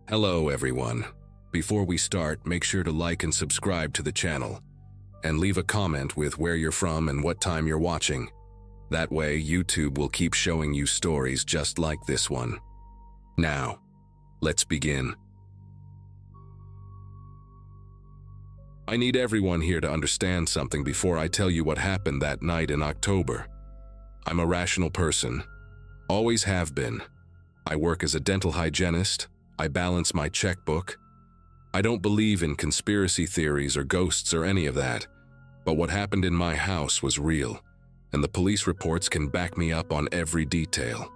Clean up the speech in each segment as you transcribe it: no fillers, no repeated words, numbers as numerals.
Hello everyone. Before we start, make sure to like and subscribe to the channel, and leave a comment with where you're from and what time you're watching. That way, YouTube will keep showing you stories just like this one. Now, let's begin. I need everyone here to understand something before I tell you what happened that night in October. I'm a rational person. Always have been. I work as a dental hygienist. I balance my checkbook. I don't believe in conspiracy theories or ghosts or any of that. But what happened in my house was real, and the police reports can back me up on every detail.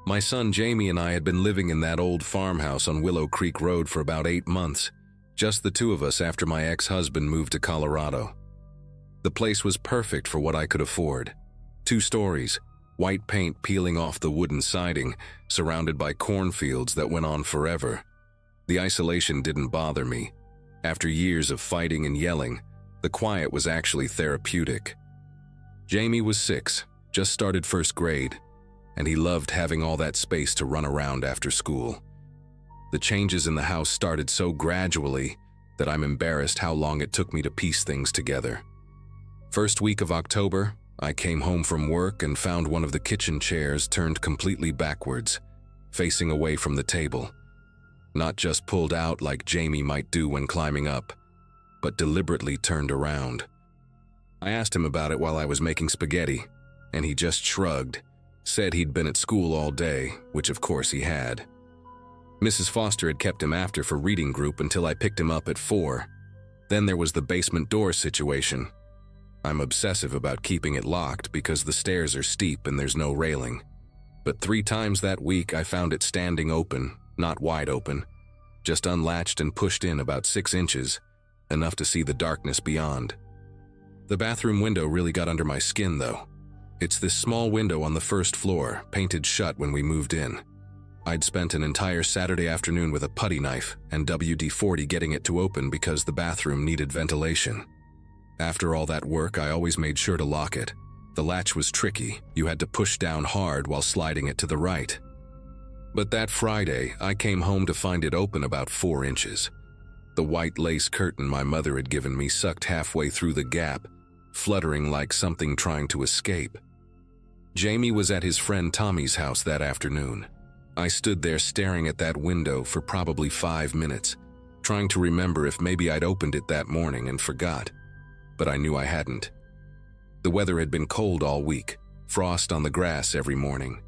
My son Jamie and I had been living in that old farmhouse on Willow Creek Road for about 8 months, just the two of us after my ex-husband moved to Colorado. The place was perfect for what I could afford. 2 stories, white paint peeling off the wooden siding, surrounded by cornfields that went on forever. The isolation didn't bother me. After years of fighting and yelling, the quiet was actually therapeutic. Jamie was 6, just started first grade, and he loved having all that space to run around after school. The changes in the house started so gradually that I'm embarrassed how long it took me to piece things together. First week of October, I came home from work and found one of the kitchen chairs turned completely backwards, facing away from the table. Not just pulled out like Jamie might do when climbing up, but deliberately turned around. I asked him about it while I was making spaghetti, and he just shrugged, said he'd been at school all day, which of course he had. Mrs. Foster had kept him after for reading group until I picked him up at 4. Then there was the basement door situation. I'm obsessive about keeping it locked because the stairs are steep and there's no railing. But 3 times that week I found it standing open, not wide open, just unlatched and pushed in about 6 inches, enough to see the darkness beyond. The bathroom window really got under my skin though. It's this small window on the first floor, painted shut when we moved in. I'd spent an entire Saturday afternoon with a putty knife and WD-40 getting it to open because the bathroom needed ventilation. After all that work, I always made sure to lock it. The latch was tricky. You had to push down hard while sliding it to the right. But that Friday, I came home to find it open about 4 inches. The white lace curtain my mother had given me sucked halfway through the gap, fluttering like something trying to escape. Jamie was at his friend Tommy's house that afternoon. I stood there staring at that window for probably 5 minutes, trying to remember if maybe I'd opened it that morning and forgot. But I knew I hadn't. The weather had been cold all week, frost on the grass every morning.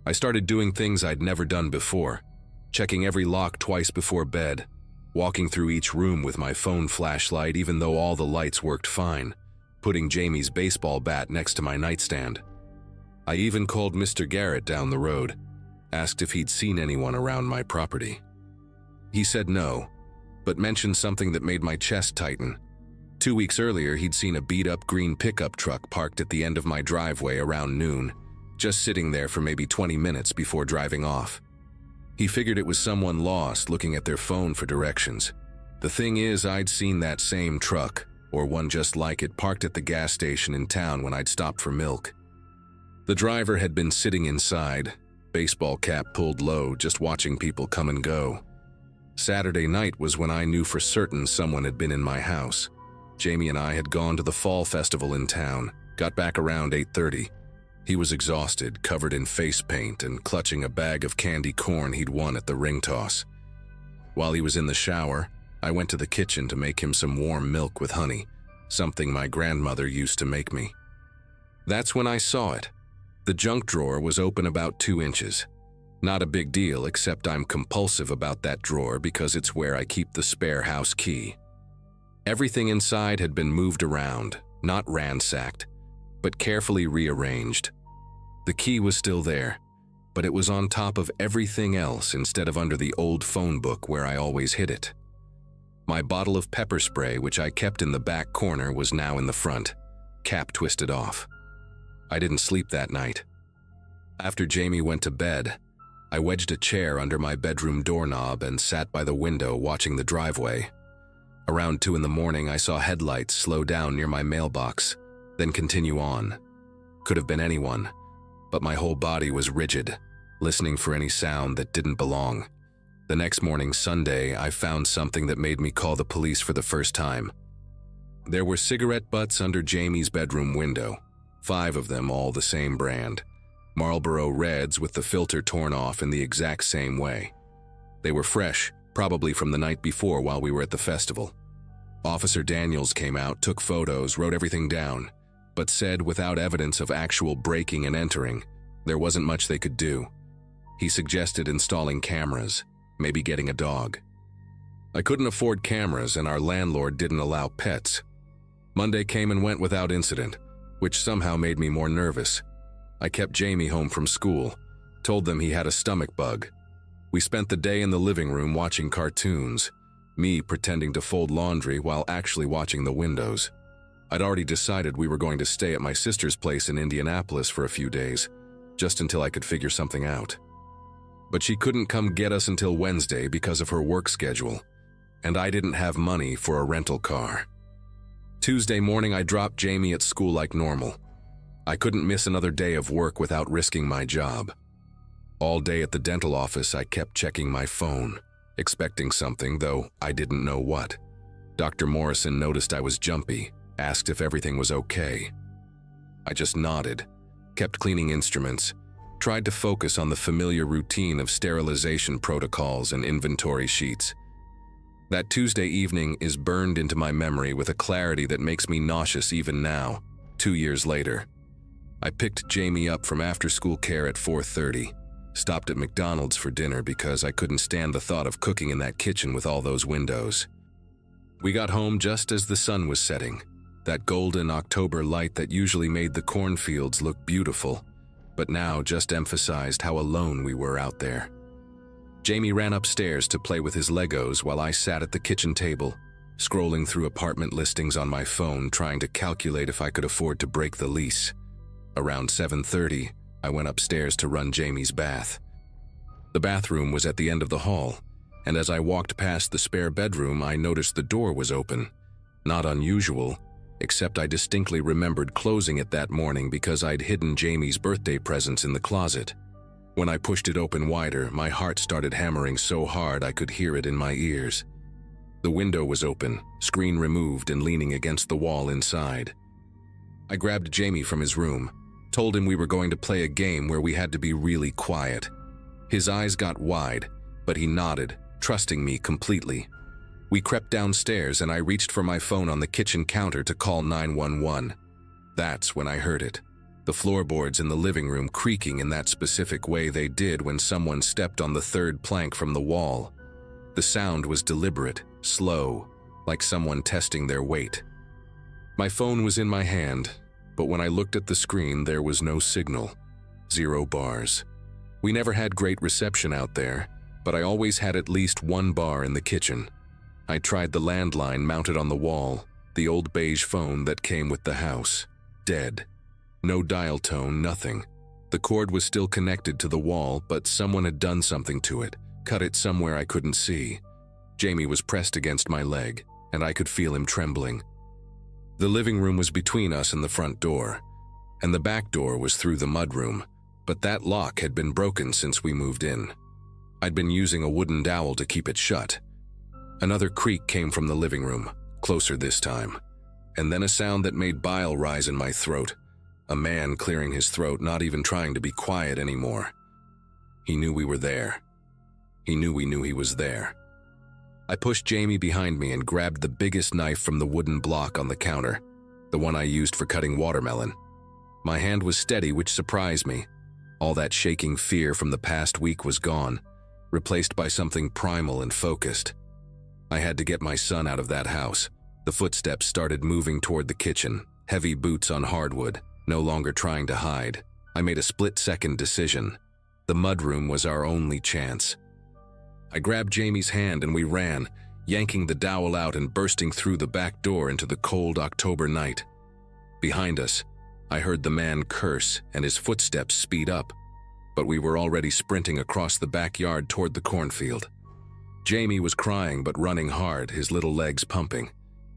I started doing things I'd never done before, checking every lock twice before bed, walking through each room with my phone flashlight even though all the lights worked fine, putting Jamie's baseball bat next to my nightstand. I even called Mr. Garrett down the road, asked if he'd seen anyone around my property. He said no, but mentioned something that made my chest tighten. 2 weeks earlier, he'd seen a beat-up green pickup truck parked at the end of my driveway around noon, just sitting there for maybe 20 minutes before driving off. He figured it was someone lost looking at their phone for directions. The thing is, I'd seen that same truck, or one just like it, parked at the gas station in town when I'd stopped for milk. The driver had been sitting inside, baseball cap pulled low, just watching people come and go. Saturday night was when I knew for certain someone had been in my house. Jamie and I had gone to the fall festival in town, got back around 8:30. He was exhausted, covered in face paint, and clutching a bag of candy corn he'd won at the ring toss. While he was in the shower, I went to the kitchen to make him some warm milk with honey, something my grandmother used to make me. That's when I saw it. The junk drawer was open about 2 inches. Not a big deal, except I'm compulsive about that drawer because it's where I keep the spare house key. Everything inside had been moved around, not ransacked, but carefully rearranged. The key was still there, but it was on top of everything else instead of under the old phone book where I always hid it. My bottle of pepper spray, which I kept in the back corner, was now in the front, cap twisted off. I didn't sleep that night. After Jamie went to bed, I wedged a chair under my bedroom doorknob and sat by the window watching the driveway. Around 2 in the morning, I saw headlights slow down near my mailbox, then continue on. Could have been anyone, but my whole body was rigid, listening for any sound that didn't belong. The next morning, Sunday, I found something that made me call the police for the first time. There were cigarette butts under Jamie's bedroom window, 5 of them, all the same brand. Marlboro Reds with the filter torn off in the exact same way. They were fresh, probably from the night before while we were at the festival. Officer Daniels came out, took photos, wrote everything down, but said without evidence of actual breaking and entering, there wasn't much they could do. He suggested installing cameras, maybe getting a dog. I couldn't afford cameras and our landlord didn't allow pets. Monday came and went without incident, which somehow made me more nervous. I kept Jamie home from school, told them he had a stomach bug. We spent the day in the living room watching cartoons, me pretending to fold laundry while actually watching the windows. I'd already decided we were going to stay at my sister's place in Indianapolis for a few days, just until I could figure something out. But she couldn't come get us until Wednesday because of her work schedule, and I didn't have money for a rental car. Tuesday morning, I dropped Jamie at school like normal. I couldn't miss another day of work without risking my job. All day at the dental office, I kept checking my phone, expecting something, though I didn't know what. Dr. Morrison noticed I was jumpy, asked if everything was okay. I just nodded, kept cleaning instruments, tried to focus on the familiar routine of sterilization protocols and inventory sheets. That Tuesday evening is burned into my memory with a clarity that makes me nauseous even now, 2 years later. I picked Jamie up from after-school care at 4:30, stopped at McDonald's for dinner because I couldn't stand the thought of cooking in that kitchen with all those windows. We got home just as the sun was setting, that golden October light that usually made the cornfields look beautiful, but now just emphasized how alone we were out there. Jamie ran upstairs to play with his Legos while I sat at the kitchen table, scrolling through apartment listings on my phone, trying to calculate if I could afford to break the lease. Around 7:30, I went upstairs to run Jamie's bath. The bathroom was at the end of the hall, and as I walked past the spare bedroom, I noticed the door was open. Not unusual, except I distinctly remembered closing it that morning because I'd hidden Jamie's birthday presents in the closet. When I pushed it open wider, my heart started hammering so hard I could hear it in my ears. The window was open, screen removed and leaning against the wall inside. I grabbed Jamie from his room, told him we were going to play a game where we had to be really quiet. His eyes got wide, but he nodded, trusting me completely. We crept downstairs and I reached for my phone on the kitchen counter to call 911. That's when I heard it. The floorboards in the living room creaking in that specific way they did when someone stepped on the 3rd plank from the wall. The sound was deliberate, slow, like someone testing their weight. My phone was in my hand, but when I looked at the screen, there was no signal. 0 bars. We never had great reception out there, but I always had at least 1 bar in the kitchen. I tried the landline mounted on the wall, the old beige phone that came with the house. Dead. No dial tone, nothing. The cord was still connected to the wall, but someone had done something to it, cut it somewhere I couldn't see. Jamie was pressed against my leg, and I could feel him trembling. The living room was between us and the front door, and the back door was through the mudroom, but that lock had been broken since we moved in. I'd been using a wooden dowel to keep it shut. Another creak came from the living room, closer this time, and then a sound that made bile rise in my throat. A man clearing his throat, not even trying to be quiet anymore. He knew we were there. He knew we knew he was there. I pushed Jamie behind me and grabbed the biggest knife from the wooden block on the counter, the one I used for cutting watermelon. My hand was steady, which surprised me. All that shaking fear from the past week was gone, replaced by something primal and focused. I had to get my son out of that house. The footsteps started moving toward the kitchen, heavy boots on hardwood, no longer trying to hide. I made a split-second decision. The mudroom was our only chance. I grabbed Jamie's hand and we ran, yanking the dowel out and bursting through the back door into the cold October night. Behind us, I heard the man curse and his footsteps speed up, but we were already sprinting across the backyard toward the cornfield. Jamie was crying but running hard, his little legs pumping.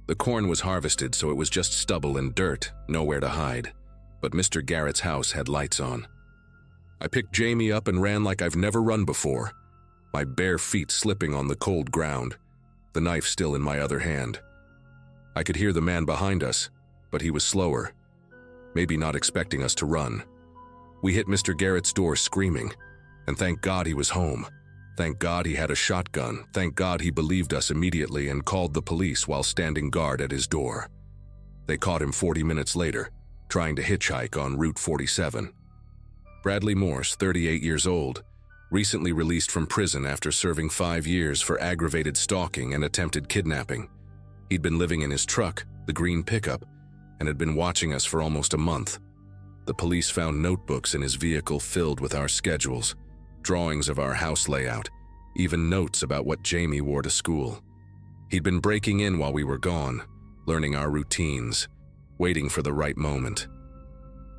The corn was harvested, so it was just stubble and dirt, nowhere to hide. But Mr. Garrett's house had lights on. I picked Jamie up and ran like I've never run before. my bare feet slipping on the cold ground, the knife still in my other hand. I could hear the man behind us, but he was slower, maybe not expecting us to run. We hit Mr. Garrett's door screaming, and thank God he was home. Thank God he had a shotgun. Thank God he believed us immediately and called the police while standing guard at his door. They caught him 40 minutes later, trying to hitchhike on Route 47. Bradley Morse, 38 years old, recently released from prison after serving 5 years for aggravated stalking and attempted kidnapping. He'd been living in his truck, the green pickup, and had been watching us for almost a month. The police found notebooks in his vehicle filled with our schedules, drawings of our house layout, even notes about what Jamie wore to school. He'd been breaking in while we were gone, learning our routines, waiting for the right moment.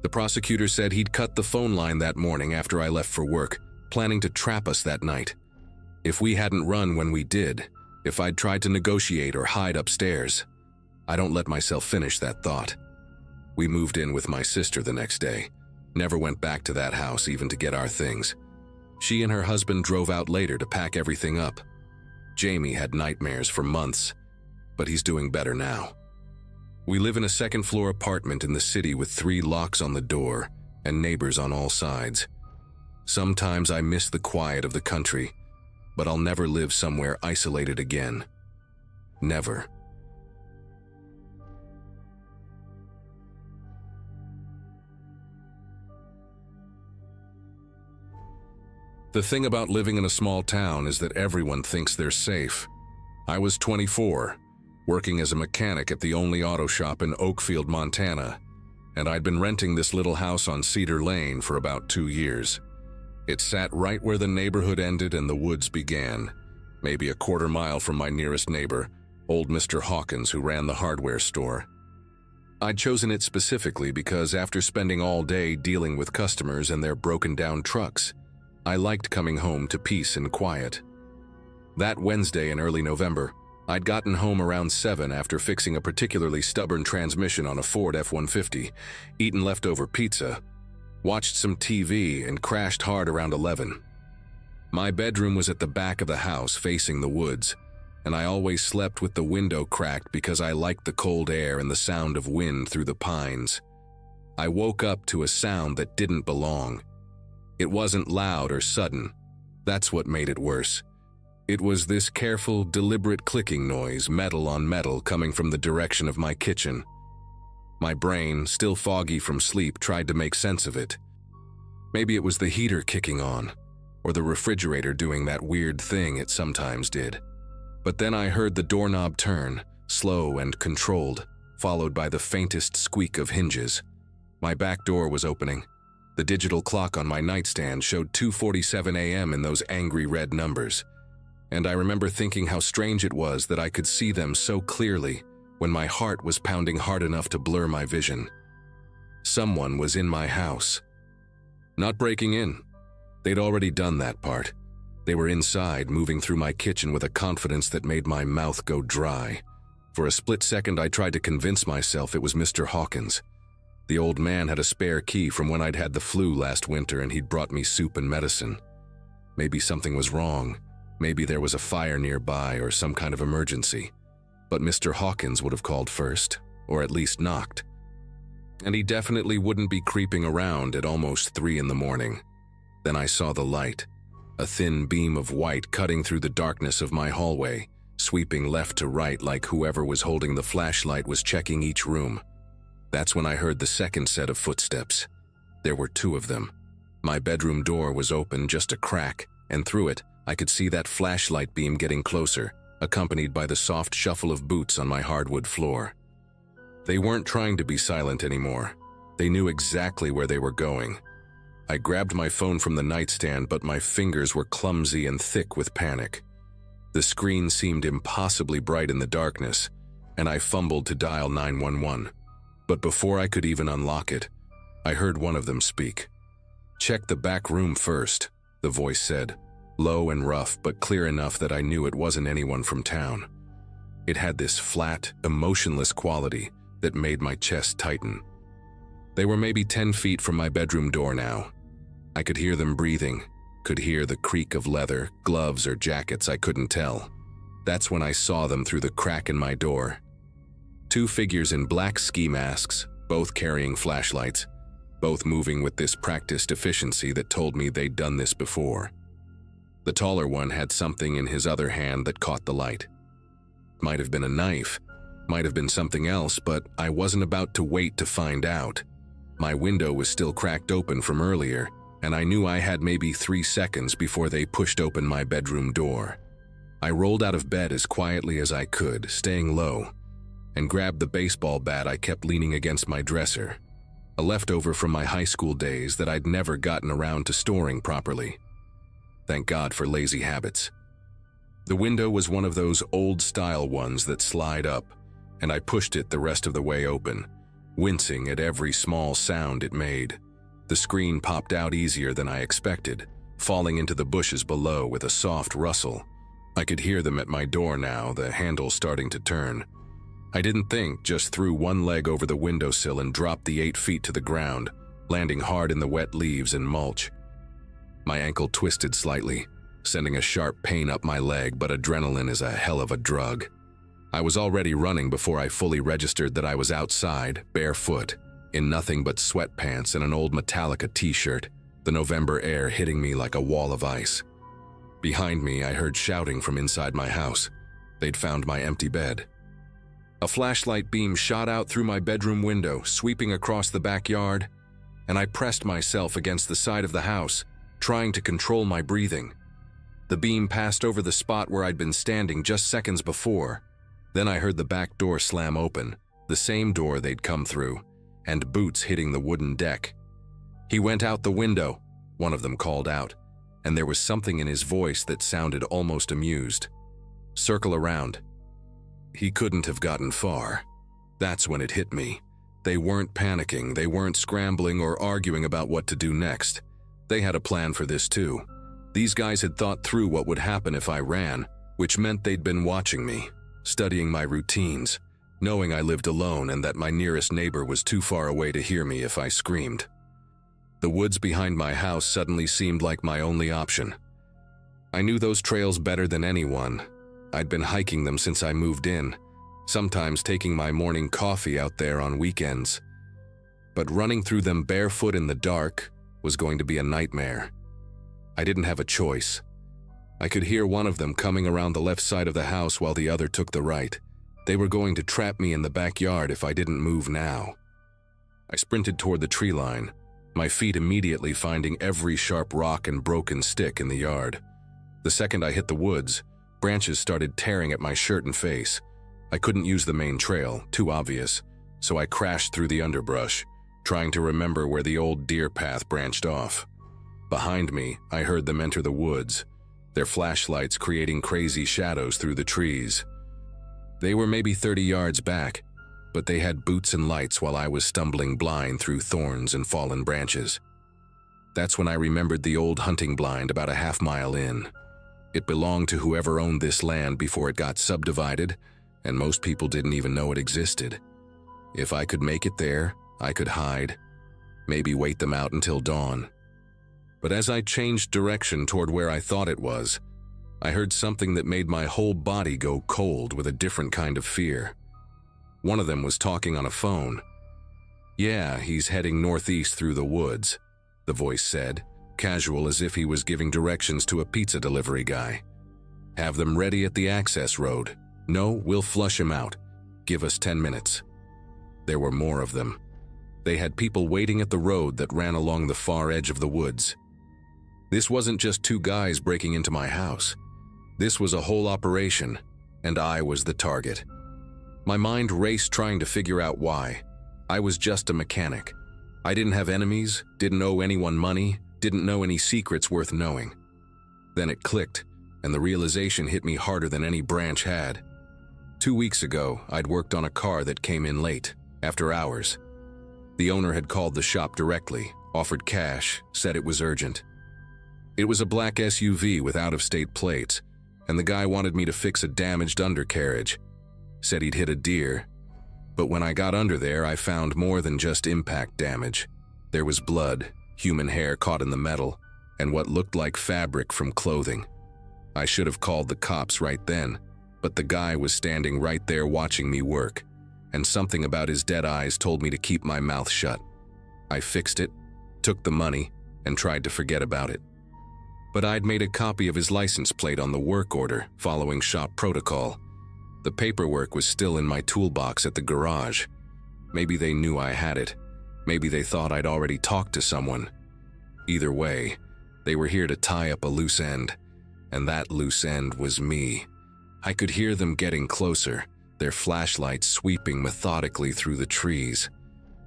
The prosecutor said he'd cut the phone line that morning after I left for work, planning to trap us that night. If we hadn't run when we did, if I'd tried to negotiate or hide upstairs. I don't let myself finish that thought. We moved in with my sister the next day, never went back to that house even to get our things. She and her husband drove out later to pack everything up. Jamie had nightmares for months, but he's doing better now. We live in a second-floor apartment in the city with 3 locks on the door and neighbors on all sides. Sometimes I miss the quiet of the country, but I'll never live somewhere isolated again. Never. The thing about living in a small town is that everyone thinks they're safe. I was 24, working as a mechanic at the only auto shop in Oakfield, Montana, and I'd been renting this little house on Cedar Lane for about 2 years. It sat right where the neighborhood ended and the woods began, maybe a quarter mile from my nearest neighbor, old Mr. Hawkins, who ran the hardware store. I'd chosen it specifically because after spending all day dealing with customers and their broken-down trucks, I liked coming home to peace and quiet. That Wednesday in early November, I'd gotten home around 7 after fixing a particularly stubborn transmission on a Ford F-150, eaten leftover pizza, watched some TV, and crashed hard around 11. My bedroom was at the back of the house facing the woods, and I always slept with the window cracked because I liked the cold air and the sound of wind through the pines. I woke up to a sound that didn't belong. It wasn't loud or sudden. That's what made it worse. It was this careful, deliberate clicking noise, metal on metal, coming from the direction of my kitchen. My brain, still foggy from sleep, tried to make sense of it. Maybe it was the heater kicking on, or the refrigerator doing that weird thing it sometimes did. But then I heard the doorknob turn, slow and controlled, followed by the faintest squeak of hinges. My back door was opening. The digital clock on my nightstand showed 2:47 a.m. in those angry red numbers. And I remember thinking how strange it was that I could see them so clearly when my heart was pounding hard enough to blur my vision. Someone was in my house. Not breaking in. They'd already done that part. They were inside, moving through my kitchen with a confidence that made my mouth go dry. For a split second, I tried to convince myself it was Mr. Hawkins. The old man had a spare key from when I'd had the flu last winter, and he'd brought me soup and medicine. Maybe something was wrong. Maybe there was a fire nearby or some kind of emergency. But Mr. Hawkins would have called first, or at least knocked. And he definitely wouldn't be creeping around at almost 3 in the morning. Then I saw the light, a thin beam of white cutting through the darkness of my hallway, sweeping left to right like whoever was holding the flashlight was checking each room. That's when I heard the second set of footsteps. There were 2 of them. My bedroom door was open just a crack, and through it, I could see that flashlight beam getting closer, accompanied by the soft shuffle of boots on my hardwood floor. They weren't trying to be silent anymore. They knew exactly where they were going. I grabbed my phone from the nightstand, but my fingers were clumsy and thick with panic. The screen seemed impossibly bright in the darkness, and I fumbled to dial 911. But before I could even unlock it, I heard one of them speak. "Check the back room first," the voice said, low and rough, but clear enough that I knew it wasn't anyone from town. It had this flat, emotionless quality that made my chest tighten. They were maybe 10 feet from my bedroom door now. I could hear them breathing, could hear the creak of leather, gloves or jackets, I couldn't tell. That's when I saw them through the crack in my door. Two figures in black ski masks, both carrying flashlights, both moving with this practiced efficiency that told me they'd done this before. The taller one had something in his other hand that caught the light. Might have been a knife, might have been something else, but I wasn't about to wait to find out. My window was still cracked open from earlier, and I knew I had maybe 3 seconds before they pushed open my bedroom door. I rolled out of bed as quietly as I could, staying low, and grabbed the baseball bat I kept leaning against my dresser, a leftover from my high school days that I'd never gotten around to storing properly. Thank God for lazy habits. The window was one of those old-style ones that slide up, and I pushed it the rest of the way open, wincing at every small sound it made. The screen popped out easier than I expected, falling into the bushes below with a soft rustle. I could hear them at my door now, the handle starting to turn. I didn't think, just threw one leg over the windowsill and dropped the 8 feet to the ground, landing hard in the wet leaves and mulch. My ankle twisted slightly, sending a sharp pain up my leg, but adrenaline is a hell of a drug. I was already running before I fully registered that I was outside, barefoot, in nothing but sweatpants and an old Metallica t-shirt, the November air hitting me like a wall of ice. Behind me, I heard shouting from inside my house. They'd found my empty bed. A flashlight beam shot out through my bedroom window, sweeping across the backyard, and I pressed myself against the side of the house, trying to control my breathing. The beam passed over the spot where I'd been standing just seconds before. Then I heard the back door slam open, the same door they'd come through, and boots hitting the wooden deck. "He went out the window," one of them called out, and there was something in his voice that sounded almost amused. "Circle around." He couldn't have gotten far. That's when it hit me. They weren't panicking, they weren't scrambling or arguing about what to do next. They had a plan for this too. These guys had thought through what would happen if I ran, which meant they'd been watching me, studying my routines, knowing I lived alone and that my nearest neighbor was too far away to hear me if I screamed. The woods behind my house suddenly seemed like my only option. I knew those trails better than anyone. I'd been hiking them since I moved in, sometimes taking my morning coffee out there on weekends. But running through them barefoot in the dark was going to be a nightmare. I didn't have a choice. I could hear one of them coming around the left side of the house while the other took the right. They were going to trap me in the backyard if I didn't move now. I sprinted toward the tree line, my feet immediately finding every sharp rock and broken stick in the yard. The second I hit the woods, branches started tearing at my shirt and face. I couldn't use the main trail, too obvious, so I crashed through the underbrush, trying to remember where the old deer path branched off. Behind me, I heard them enter the woods, their flashlights creating crazy shadows through the trees. They were maybe 30 yards back, but they had boots and lights while I was stumbling blind through thorns and fallen branches. That's when I remembered the old hunting blind about a half-mile in. It belonged to whoever owned this land before it got subdivided, and most people didn't even know it existed. If I could make it there, I could hide, maybe wait them out until dawn. But as I changed direction toward where I thought it was, I heard something that made my whole body go cold with a different kind of fear. One of them was talking on a phone. "Yeah, he's heading northeast through the woods," the voice said, casual as if he was giving directions to a pizza delivery guy. "Have them ready at the access road. No, we'll flush him out. Give us 10 minutes. There were more of them. They had people waiting at the road that ran along the far edge of the woods. This wasn't just two guys breaking into my house. This was a whole operation, and I was the target. My mind raced trying to figure out why. I was just a mechanic. I didn't have enemies, didn't owe anyone money, didn't know any secrets worth knowing. Then it clicked, and the realization hit me harder than any branch had. 2 weeks ago, I'd worked on a car that came in late, after hours. The owner had called the shop directly, offered cash, said it was urgent. It was a black SUV with out-of-state plates, and the guy wanted me to fix a damaged undercarriage. Said he'd hit a deer. But when I got under there, I found more than just impact damage. There was blood, human hair caught in the metal, and what looked like fabric from clothing. I should have called the cops right then, but the guy was standing right there watching me work, and something about his dead eyes told me to keep my mouth shut. I fixed it, took the money, and tried to forget about it. But I'd made a copy of his license plate on the work order, following shop protocol. The paperwork was still in my toolbox at the garage. Maybe they knew I had it. Maybe they thought I'd already talked to someone. Either way, they were here to tie up a loose end, and that loose end was me. I could hear them getting closer, their flashlights sweeping methodically through the trees.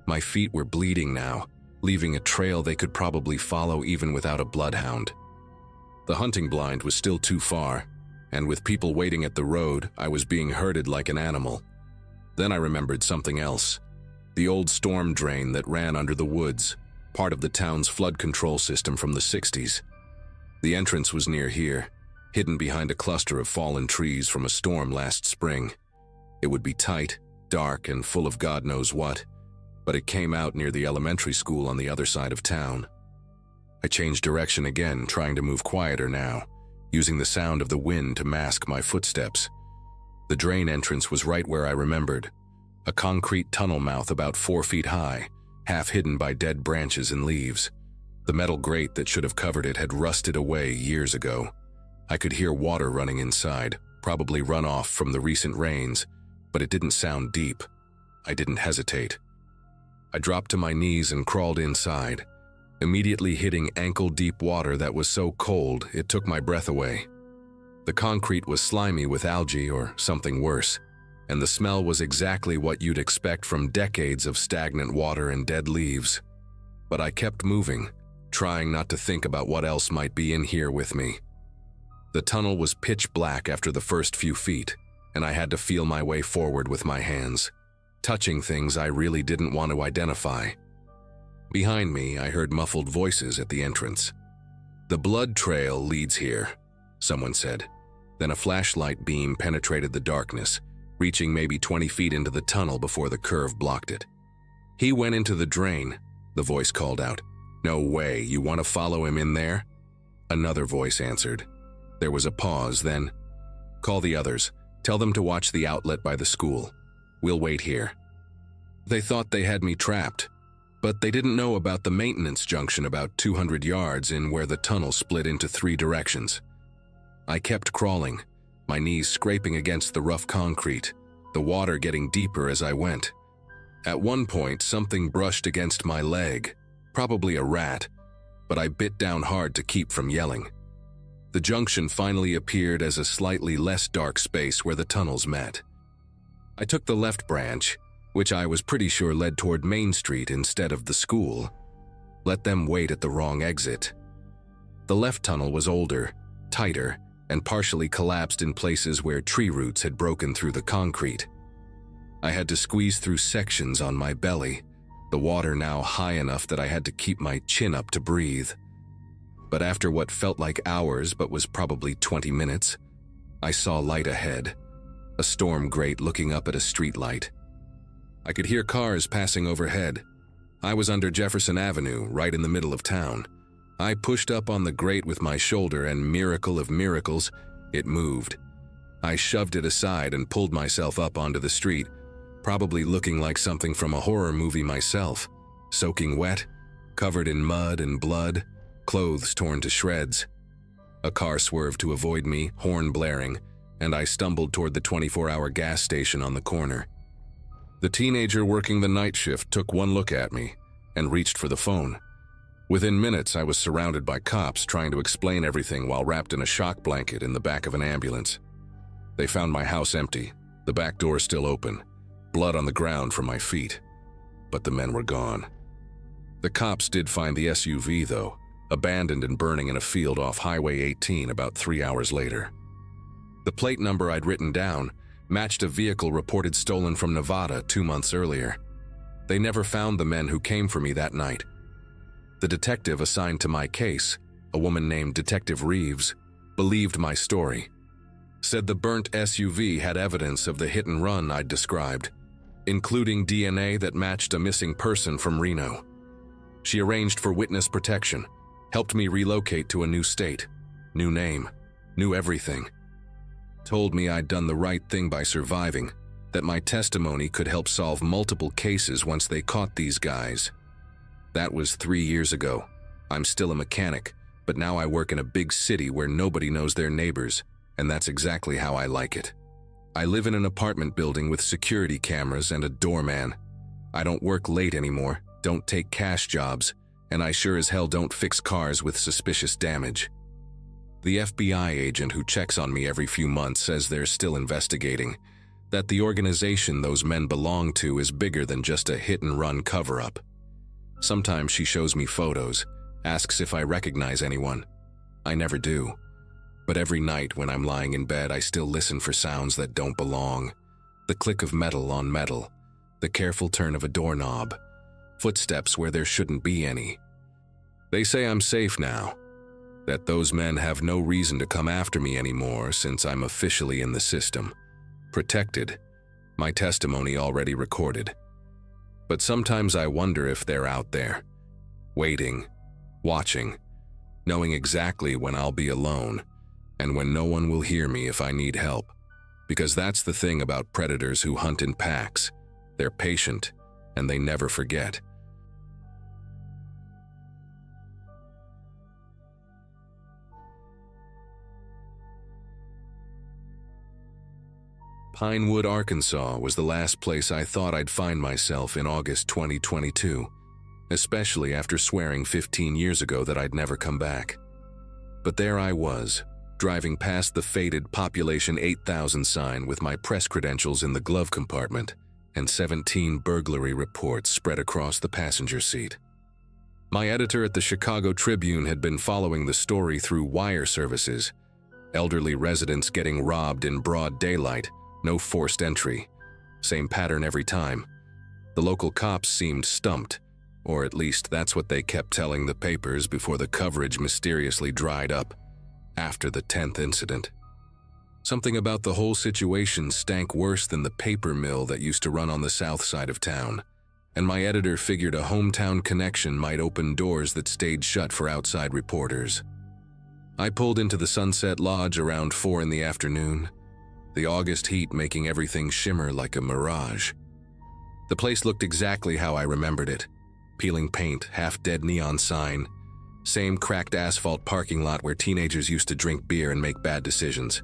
My feet were bleeding now, leaving a trail they could probably follow even without a bloodhound. The hunting blind was still too far, and with people waiting at the road, I was being herded like an animal. Then I remembered something else. The old storm drain that ran under the woods, part of the town's flood control system from the 60s. The entrance was near here, hidden behind a cluster of fallen trees from a storm last spring. It would be tight, dark, and full of God knows what, but it came out near the elementary school on the other side of town. I changed direction again, trying to move quieter now, using the sound of the wind to mask my footsteps. The drain entrance was right where I remembered, a concrete tunnel mouth about 4 feet high, half hidden by dead branches and leaves. The metal grate that should have covered it had rusted away years ago. I could hear water running inside, probably runoff from the recent rains, but it didn't sound deep. I didn't hesitate. I dropped to my knees and crawled inside, immediately hitting ankle-deep water that was so cold it took my breath away. The concrete was slimy with algae or something worse, and the smell was exactly what you'd expect from decades of stagnant water and dead leaves. But I kept moving, trying not to think about what else might be in here with me. The tunnel was pitch black after the first few feet, and I had to feel my way forward with my hands, touching things I really didn't want to identify. Behind me, I heard muffled voices at the entrance. "The blood trail leads here," someone said. Then a flashlight beam penetrated the darkness, reaching maybe 20 feet into the tunnel before the curve blocked it. "He went into the drain," the voice called out. "No way, you want to follow him in there?" Another voice answered. There was a pause, then, "Call the others. Tell them to watch the outlet by the school. We'll wait here." They thought they had me trapped, but they didn't know about the maintenance junction about 200 yards in where the tunnel split into 3 directions. I kept crawling, my knees scraping against the rough concrete, the water getting deeper as I went. At one point, something brushed against my leg, probably a rat, but I bit down hard to keep from yelling. The junction finally appeared as a slightly less dark space where the tunnels met. I took the left branch, which I was pretty sure led toward Main Street instead of the school. Let them wait at the wrong exit. The left tunnel was older, tighter, and partially collapsed in places where tree roots had broken through the concrete. I had to squeeze through sections on my belly, the water now high enough that I had to keep my chin up to breathe. But after what felt like hours but was probably 20 minutes, I saw light ahead, a storm grate looking up at a street light. I could hear cars passing overhead. I was under Jefferson Avenue, right in the middle of town. I pushed up on the grate with my shoulder and, miracle of miracles, it moved. I shoved it aside and pulled myself up onto the street, probably looking like something from a horror movie myself, soaking wet, covered in mud and blood, clothes torn to shreds. A car swerved to avoid me, horn blaring, and I stumbled toward the 24-hour gas station on the corner. The teenager working the night shift took one look at me and reached for the phone. Within minutes, I was surrounded by cops trying to explain everything while wrapped in a shock blanket in the back of an ambulance. They found my house empty, the back door still open, blood on the ground from my feet. But the men were gone. The cops did find the SUV, though, abandoned and burning in a field off Highway 18 about 3 hours later. The plate number I'd written down matched a vehicle reported stolen from Nevada 2 months earlier. They never found the men who came for me that night. The detective assigned to my case, a woman named Detective Reeves, believed my story. Said the burnt SUV had evidence of the hit and run I'd described, including DNA that matched a missing person from Reno. She arranged for witness protection, Helped me relocate to a new state, new name, new everything. Told me I'd done the right thing by surviving, that my testimony could help solve multiple cases once they caught these guys. That was 3 years ago. I'm still a mechanic, but now I work in a big city where nobody knows their neighbors, and that's exactly how I like it. I live in an apartment building with security cameras and a doorman. I don't work late anymore, don't take cash jobs, and I sure as hell don't fix cars with suspicious damage. The FBI agent who checks on me every few months says they're still investigating, that the organization those men belong to is bigger than just a hit-and-run cover-up. Sometimes she shows me photos, asks if I recognize anyone. I never do. But every night when I'm lying in bed, I still listen for sounds that don't belong. The click of metal on metal, the careful turn of a doorknob, footsteps where there shouldn't be any. They say I'm safe now, that those men have no reason to come after me anymore since I'm officially in the system. Protected, my testimony already recorded. But sometimes I wonder if they're out there, waiting, watching, knowing exactly when I'll be alone and when no one will hear me if I need help. Because that's the thing about predators who hunt in packs. They're patient and they never forget. Pinewood, Arkansas was the last place I thought I'd find myself in August 2022, especially after swearing 15 years ago that I'd never come back. But there I was, driving past the faded population 8,000 sign with my press credentials in the glove compartment and 17 burglary reports spread across the passenger seat. My editor at the Chicago Tribune had been following the story through wire services, elderly residents getting robbed in broad daylight, no forced entry. Same pattern every time. The local cops seemed stumped, or at least that's what they kept telling the papers before the coverage mysteriously dried up after the 10th incident. Something about the whole situation stank worse than the paper mill that used to run on the south side of town, and my editor figured a hometown connection might open doors that stayed shut for outside reporters. I pulled into the Sunset Lodge around 4 in the afternoon, the August heat making everything shimmer like a mirage. The place looked exactly how I remembered it. Peeling paint, half-dead neon sign, same cracked asphalt parking lot where teenagers used to drink beer and make bad decisions.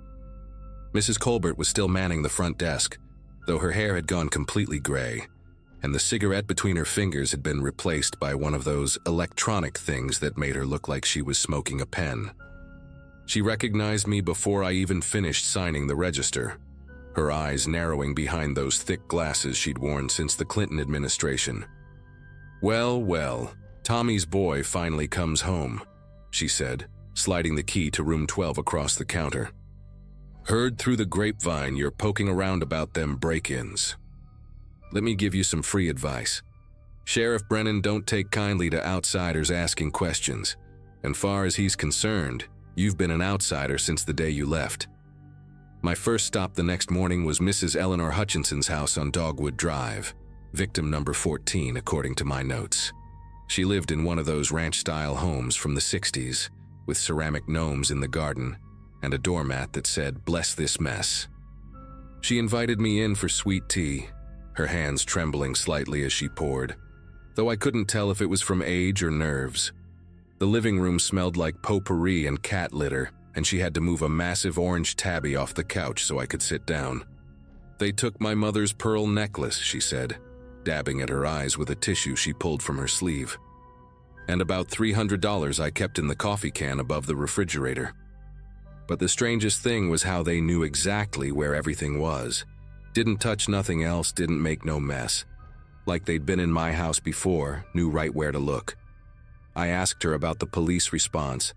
Mrs. Colbert was still manning the front desk, though her hair had gone completely gray, and the cigarette between her fingers had been replaced by one of those electronic things that made her look like she was smoking a pen. She recognized me before I even finished signing the register, her eyes narrowing behind those thick glasses she'd worn since the Clinton administration. "Well, well, Tommy's boy finally comes home," she said, sliding the key to room 12 across the counter. "Heard through the grapevine you're poking around about them break-ins. Let me give you some free advice. Sheriff Brennan don't take kindly to outsiders asking questions, and far as he's concerned, you've been an outsider since the day you left." My first stop the next morning was Mrs. Eleanor Hutchinson's house on Dogwood Drive, victim number 14 according to my notes. She lived in one of those ranch-style homes from the 60s, with ceramic gnomes in the garden and a doormat that said, "Bless this mess." She invited me in for sweet tea, her hands trembling slightly as she poured, though I couldn't tell if it was from age or nerves. The living room smelled like potpourri and cat litter, and she had to move a massive orange tabby off the couch so I could sit down. "They took my mother's pearl necklace," she said, dabbing at her eyes with a tissue she pulled from her sleeve. "And about $300 I kept in the coffee can above the refrigerator." But the strangest thing was how they knew exactly where everything was. Didn't touch nothing else, didn't make no mess. Like they'd been in my house before, knew right where to look. I asked her about the police response,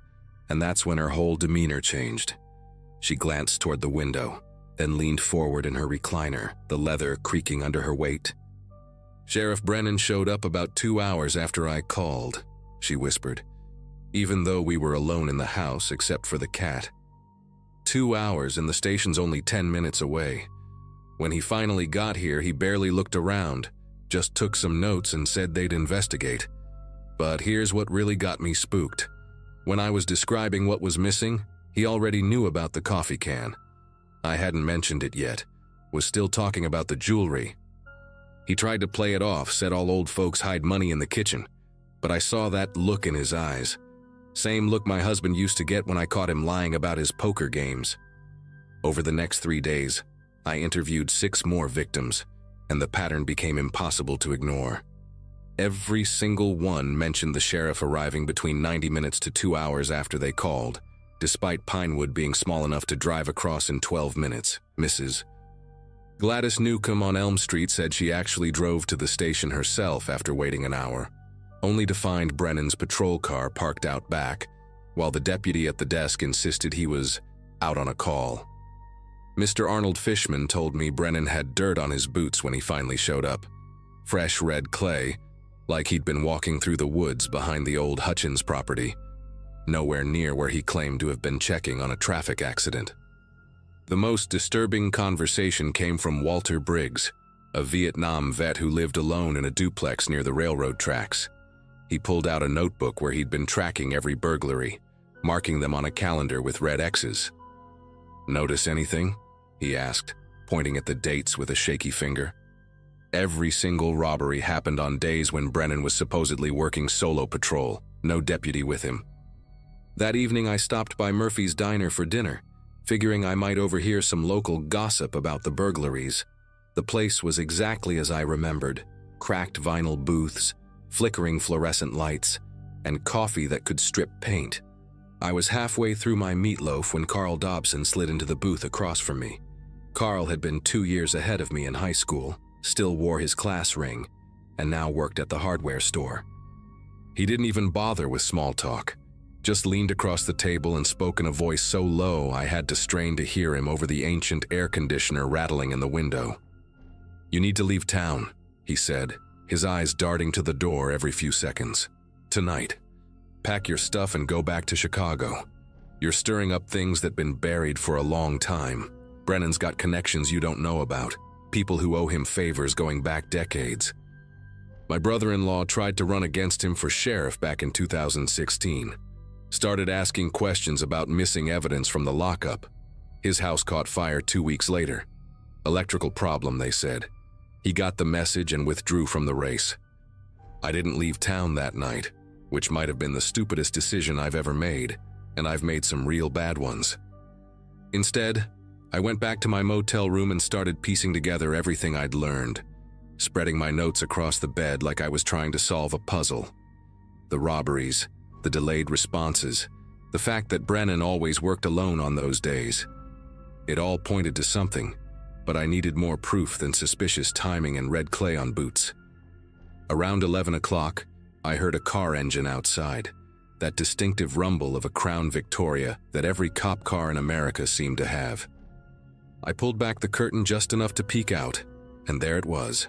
and that's when her whole demeanor changed. She glanced toward the window, then leaned forward in her recliner, the leather creaking under her weight. "Sheriff Brennan showed up about 2 hours after I called," she whispered, even though we were alone in the house except for the cat. 2 hours and the station's only 10 minutes away. When he finally got here, he barely looked around, just took some notes and said they'd investigate. But here's what really got me spooked. When I was describing what was missing, he already knew about the coffee can. I hadn't mentioned it yet, was still talking about the jewelry. He tried to play it off, said all old folks hide money in the kitchen, but I saw that look in his eyes. Same look my husband used to get when I caught him lying about his poker games. Over the next 3 days, I interviewed 6 more victims, and the pattern became impossible to ignore. Every single one mentioned the sheriff arriving between 90 minutes to 2 hours after they called, despite Pinewood being small enough to drive across in 12 minutes. Mrs. Gladys Newcomb on Elm Street said she actually drove to the station herself after waiting an hour, only to find Brennan's patrol car parked out back, while the deputy at the desk insisted he was out on a call. Mr. Arnold Fishman told me Brennan had dirt on his boots when he finally showed up. Fresh red clay, like he'd been walking through the woods behind the old Hutchins property, nowhere near where he claimed to have been checking on a traffic accident. The most disturbing conversation came from Walter Briggs, a Vietnam vet who lived alone in a duplex near the railroad tracks. He pulled out a notebook where he'd been tracking every burglary, marking them on a calendar with red X's. "Notice anything?" he asked, pointing at the dates with a shaky finger. Every single robbery happened on days when Brennan was supposedly working solo patrol, no deputy with him. That evening I stopped by Murphy's Diner for dinner, figuring I might overhear some local gossip about the burglaries. The place was exactly as I remembered: cracked vinyl booths, flickering fluorescent lights, and coffee that could strip paint. I was halfway through my meatloaf when Carl Dobson slid into the booth across from me. Carl had been 2 years ahead of me in high school, still wore his class ring, and now worked at the hardware store. He didn't even bother with small talk, just leaned across the table and spoke in a voice so low I had to strain to hear him over the ancient air conditioner rattling in the window. "You need to leave town," he said, his eyes darting to the door every few seconds. "Tonight. Pack your stuff and go back to Chicago. You're stirring up things that've been buried for a long time. Brennan's got connections you don't know about, people who owe him favors going back decades. My brother-in-law tried to run against him for sheriff back in 2016. Started asking questions about missing evidence from the lockup. His house caught fire 2 weeks later. Electrical problem, they said. He got the message and withdrew from the race. I didn't leave town that night, which might have been the stupidest decision I've ever made, and I've made some real bad ones. Instead, I went back to my motel room and started piecing together everything I'd learned, spreading my notes across the bed like I was trying to solve a puzzle. The robberies, the delayed responses, the fact that Brennan always worked alone on those days. It all pointed to something, but I needed more proof than suspicious timing and red clay on boots. Around 11 o'clock, I heard a car engine outside, that distinctive rumble of a Crown Victoria that every cop car in America seemed to have. I pulled back the curtain just enough to peek out, and there it was.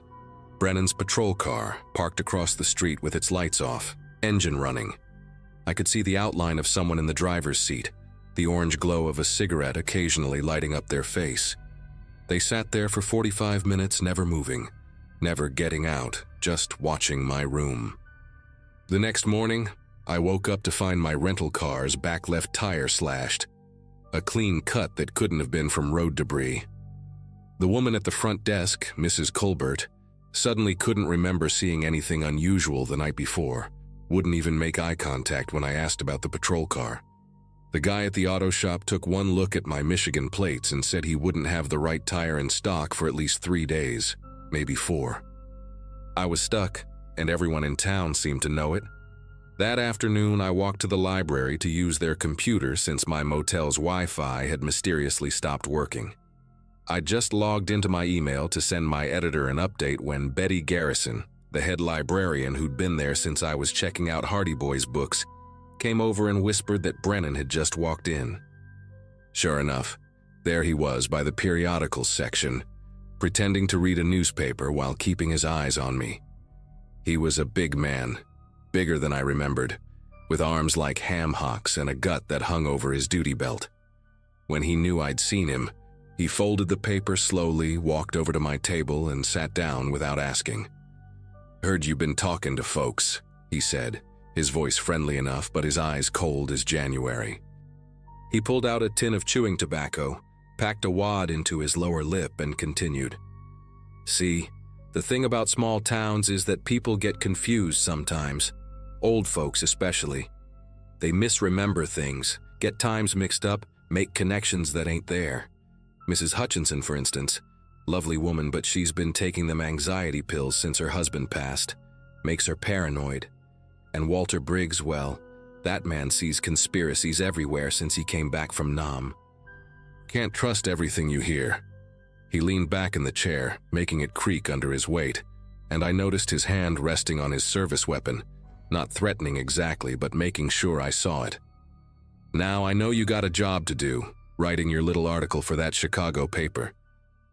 Brennan's patrol car, parked across the street with its lights off, engine running. I could see the outline of someone in the driver's seat, the orange glow of a cigarette occasionally lighting up their face. They sat there for 45 minutes, never moving, never getting out, just watching my room. The next morning, I woke up to find my rental car's back left tire slashed, a clean cut that couldn't have been from road debris. The woman at the front desk, Mrs. Colbert, suddenly couldn't remember seeing anything unusual the night before, wouldn't even make eye contact when I asked about the patrol car. The guy at the auto shop took one look at my Michigan plates and said he wouldn't have the right tire in stock for at least 3 days, maybe 4. I was stuck, and everyone in town seemed to know it. That afternoon, I walked to the library to use their computer since my motel's Wi-Fi had mysteriously stopped working. I just logged into my email to send my editor an update when Betty Garrison, the head librarian who'd been there since I was checking out Hardy Boys books, came over and whispered that Brennan had just walked in. Sure enough, there he was by the periodicals section, pretending to read a newspaper while keeping his eyes on me. He was a big man, bigger than I remembered, with arms like ham hocks and a gut that hung over his duty belt. When he knew I'd seen him, he folded the paper slowly, walked over to my table, and sat down without asking. "Heard you've been talking to folks," he said, his voice friendly enough but his eyes cold as January. He pulled out a tin of chewing tobacco, packed a wad into his lower lip, and continued. See, the thing about small towns is that people get confused sometimes, old folks especially. They misremember things, get times mixed up, make connections that ain't there. Mrs. Hutchinson, for instance, lovely woman, but she's been taking them anxiety pills since her husband passed, makes her paranoid. And Walter Briggs, well, that man sees conspiracies everywhere since he came back from Nam. Can't trust everything you hear. He leaned back in the chair, making it creak under his weight, and I noticed his hand resting on his service weapon, not threatening exactly, but making sure I saw it. Now, I know you got a job to do, writing your little article for that Chicago paper.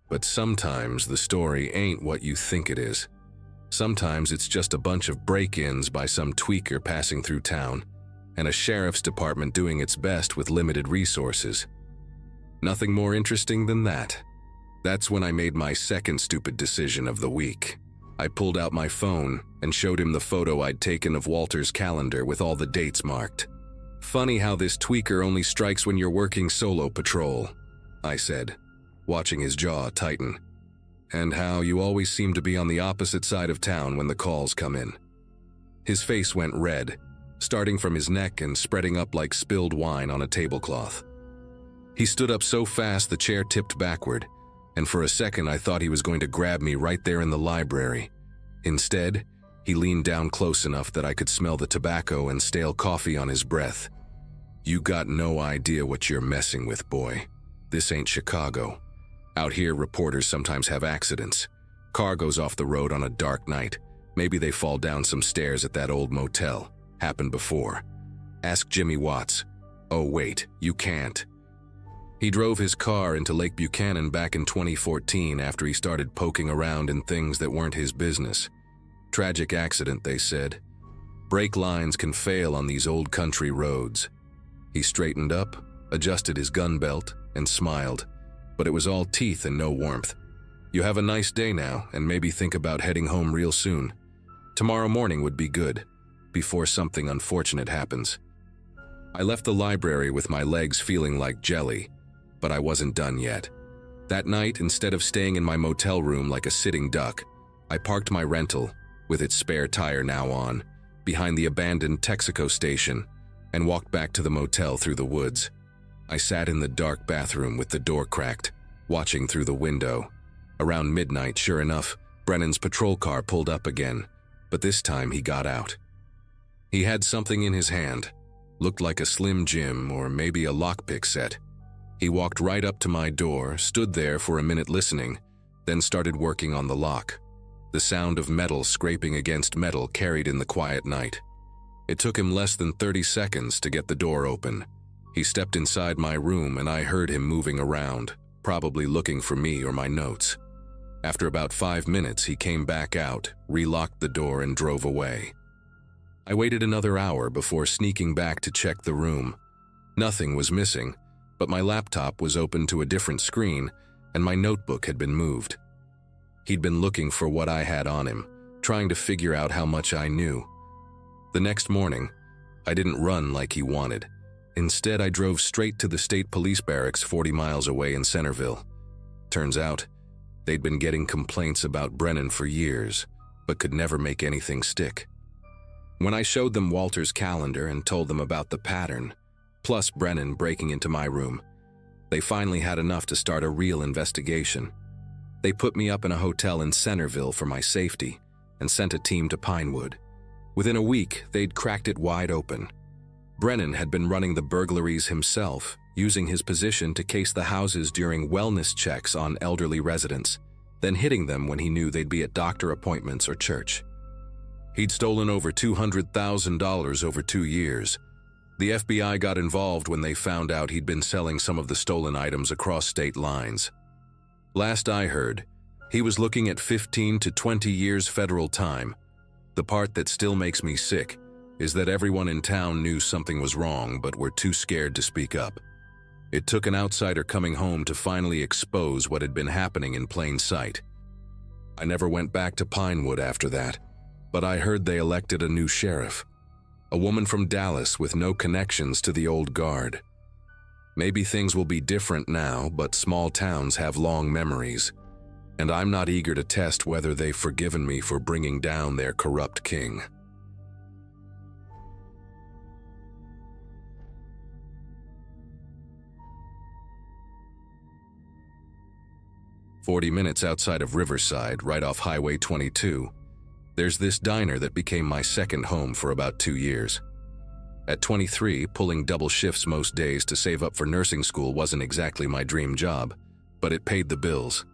But sometimes the story ain't what you think it is. Sometimes it's just a bunch of break-ins by some tweaker passing through town, and a sheriff's department doing its best with limited resources. Nothing more interesting than that. That's when I made my second stupid decision of the week. I pulled out my phone and showed him the photo I'd taken of Walter's calendar with all the dates marked. Funny how this tweaker only strikes when you're working solo patrol, I said, watching his jaw tighten. And how you always seem to be on the opposite side of town when the calls come in. His face went red, starting from his neck and spreading up like spilled wine on a tablecloth. He stood up so fast the chair tipped backward, and for a second I thought he was going to grab me right there in the library. Instead, he leaned down close enough that I could smell the tobacco and stale coffee on his breath. You got no idea what you're messing with, boy. This ain't Chicago. Out here, reporters sometimes have accidents. Car goes off the road on a dark night. Maybe they fall down some stairs at that old motel. Happened before. Ask Jimmy Watts. Oh wait, you can't. He drove his car into Lake Buchanan back in 2014 after he started poking around in things that weren't his business. Tragic accident, they said. Brake lines can fail on these old country roads. He straightened up, adjusted his gun belt, and smiled. But it was all teeth and no warmth. You have a nice day now, and maybe think about heading home real soon. Tomorrow morning would be good, before something unfortunate happens. I left the library with my legs feeling like jelly, but I wasn't done yet. That night, instead of staying in my motel room like a sitting duck, I parked my rental, with its spare tire now on, behind the abandoned Texaco station, and walked back to the motel through the woods. I sat in the dark bathroom with the door cracked, watching through the window. Around midnight, sure enough, Brennan's patrol car pulled up again, but this time he got out. He had something in his hand, looked like a Slim Jim or maybe a lockpick set. He walked right up to my door, stood there for a minute listening, then started working on the lock. The sound of metal scraping against metal carried in the quiet night. It took him less than 30 seconds to get the door open. He stepped inside my room and I heard him moving around, probably looking for me or my notes. After about 5 minutes, he came back out, relocked the door and drove away. I waited another hour before sneaking back to check the room. Nothing was missing, but my laptop was open to a different screen and my notebook had been moved. He'd been looking for what I had on him, trying to figure out how much I knew. The next morning, I didn't run like he wanted. Instead, I drove straight to the state police barracks 40 miles away in Centerville. Turns out, they'd been getting complaints about Brennan for years, but could never make anything stick. When I showed them Walter's calendar and told them about the pattern, plus Brennan breaking into my room, they finally had enough to start a real investigation. They put me up in a hotel in Centerville for my safety and sent a team to Pinewood. Within a week, they'd cracked it wide open. Brennan had been running the burglaries himself, using his position to case the houses during wellness checks on elderly residents, then hitting them when he knew they'd be at doctor appointments or church. He'd stolen over $200,000 over 2 years. The FBI got involved when they found out he'd been selling some of the stolen items across state lines. Last I heard, he was looking at 15 to 20 years federal time. The part that still makes me sick is that everyone in town knew something was wrong but were too scared to speak up. It took an outsider coming home to finally expose what had been happening in plain sight. I never went back to Pinewood after that, but I heard they elected a new sheriff. a woman from Dallas with no connections to the old guard. Maybe things will be different now, but small towns have long memories, and I'm not eager to test whether they've forgiven me for bringing down their corrupt king. "40 minutes outside of Riverside, right off Highway 22, there's this diner that became my second home for about 2 years. At 23, pulling double shifts most days to save up for nursing school wasn't exactly my dream job, but it paid the bills.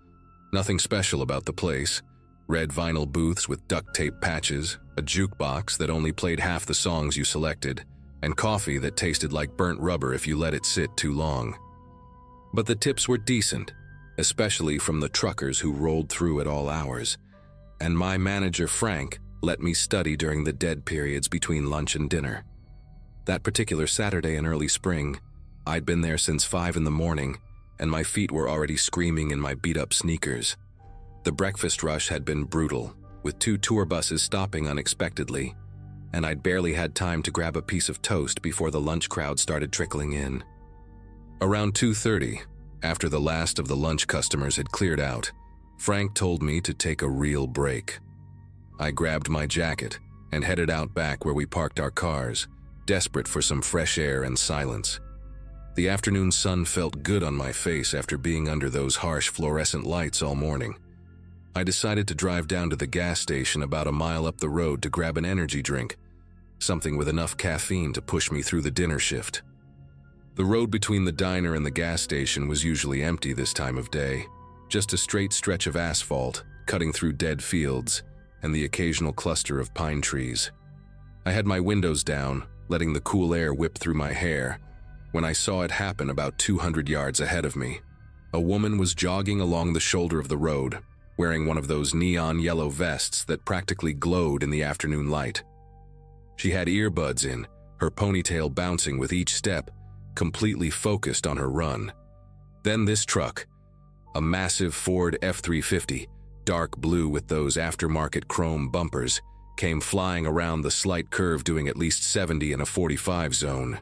Nothing special about the place. Red vinyl booths with duct tape patches, a jukebox that only played half the songs you selected, and coffee that tasted like burnt rubber if you let it sit too long. But the tips were decent, especially from the truckers who rolled through at all hours, and my manager Frank let me study during the dead periods between lunch and dinner. That particular Saturday in early spring, I'd been there since 5 in the morning, and my feet were already screaming in my beat-up sneakers. The breakfast rush had been brutal, with 2 tour buses stopping unexpectedly, and I'd barely had time to grab a piece of toast before the lunch crowd started trickling in. Around 2:30, after the last of the lunch customers had cleared out, Frank told me to take a real break. I grabbed my jacket and headed out back where we parked our cars, desperate for some fresh air and silence. The afternoon sun felt good on my face after being under those harsh fluorescent lights all morning. I decided to drive down to the gas station about a mile up the road to grab an energy drink, something with enough caffeine to push me through the dinner shift. The road between the diner and the gas station was usually empty this time of day, just a straight stretch of asphalt cutting through dead fields and the occasional cluster of pine trees. I had my windows down, letting the cool air whip through my hair, when I saw it happen about 200 yards ahead of me. A woman was jogging along the shoulder of the road, wearing one of those neon yellow vests that practically glowed in the afternoon light. She had earbuds in, her ponytail bouncing with each step, completely focused on her run. Then this truck, a massive Ford F-350, dark blue with those aftermarket chrome bumpers, came flying around the slight curve doing at least 70 in a 45 zone.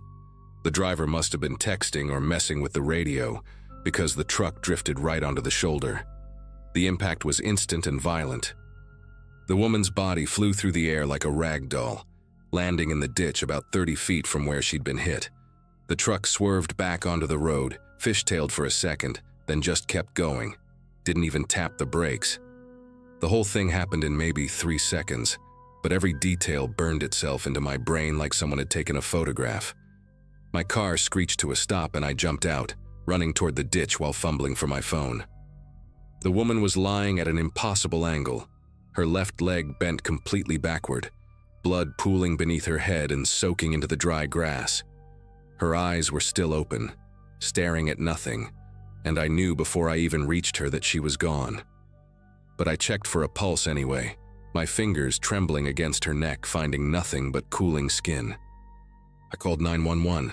The driver must have been texting or messing with the radio, because the truck drifted right onto the shoulder. The impact was instant and violent. The woman's body flew through the air like a rag doll, landing in the ditch about 30 feet from where she'd been hit. The truck swerved back onto the road, fishtailed for a second, then just kept going. Didn't even tap the brakes. The whole thing happened in maybe 3 seconds, but every detail burned itself into my brain like someone had taken a photograph. My car screeched to a stop and I jumped out, running toward the ditch while fumbling for my phone. The woman was lying at an impossible angle, her left leg bent completely backward, blood pooling beneath her head and soaking into the dry grass. Her eyes were still open, staring at nothing, and I knew before I even reached her that she was gone. But I checked for a pulse anyway, my fingers trembling against her neck, finding nothing but cooling skin. I called 911,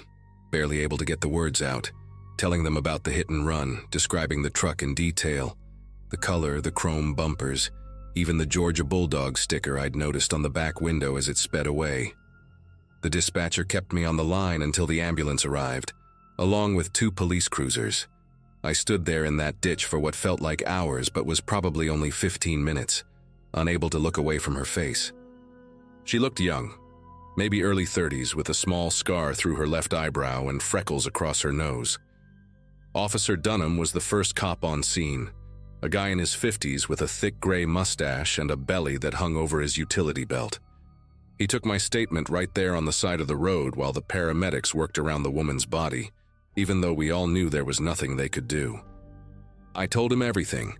barely able to get the words out, telling them about the hit and run, describing the truck in detail, the color, the chrome bumpers, even the Georgia Bulldog sticker I'd noticed on the back window as it sped away. The dispatcher kept me on the line until the ambulance arrived, along with 2 police cruisers. I stood there in that ditch for what felt like hours but was probably only 15 minutes, unable to look away from her face. She looked young, maybe early 30s, with a small scar through her left eyebrow and freckles across her nose. Officer Dunham was the first cop on scene, a guy in his 50s with a thick gray mustache and a belly that hung over his utility belt. He took my statement right there on the side of the road while the paramedics worked around the woman's body, even though we all knew there was nothing they could do. I told him everything,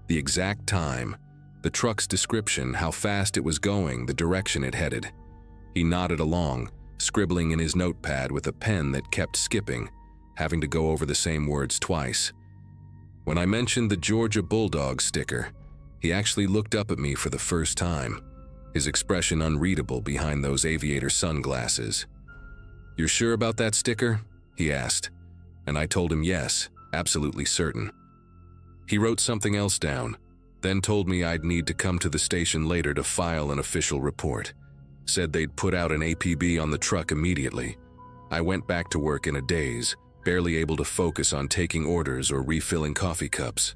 the exact time, the truck's description, how fast it was going, the direction it headed. He nodded along, scribbling in his notepad with a pen that kept skipping, having to go over the same words twice. When I mentioned the Georgia Bulldog sticker, he actually looked up at me for the first time, his expression unreadable behind those aviator sunglasses. "You're sure about that sticker?" he asked, and I told him yes, absolutely certain. He wrote something else down, then told me I'd need to come to the station later to file an official report. said they'd put out an APB on the truck immediately. I went back to work in a daze, barely able to focus on taking orders or refilling coffee cups.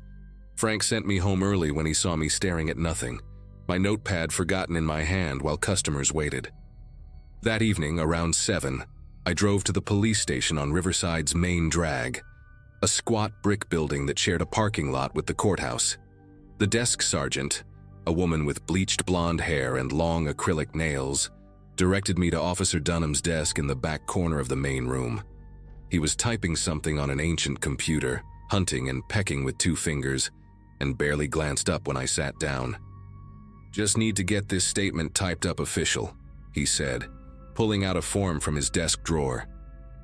Frank sent me home early when he saw me staring at nothing, my notepad forgotten in my hand while customers waited. That evening, around 7, I drove to the police station on Riverside's main drag, a squat brick building that shared a parking lot with the courthouse. The desk sergeant, a woman with bleached blonde hair and long acrylic nails, directed me to Officer Dunham's desk in the back corner of the main room. He was typing something on an ancient computer, hunting and pecking with 2 fingers, and barely glanced up when I sat down. "Just need to get this statement typed up official," he said, pulling out a form from his desk drawer.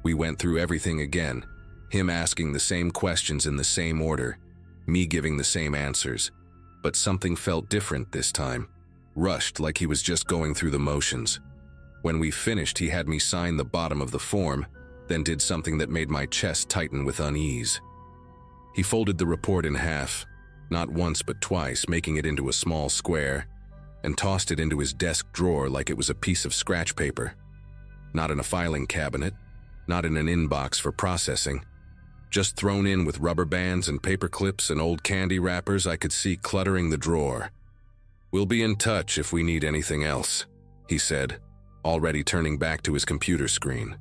We went through everything again, him asking the same questions in the same order, me giving the same answers. But something felt different this time, rushed like he was just going through the motions. When we finished, he had me sign the bottom of the form, then did something that made my chest tighten with unease. He folded the report in half, not once but twice, making it into a small square, and tossed it into his desk drawer like it was a piece of scratch paper. Not in a filing cabinet, not in an inbox for processing. Just thrown in with rubber bands and paper clips and old candy wrappers I could see cluttering the drawer. "We'll be in touch if we need anything else," he said, already turning back to his computer screen.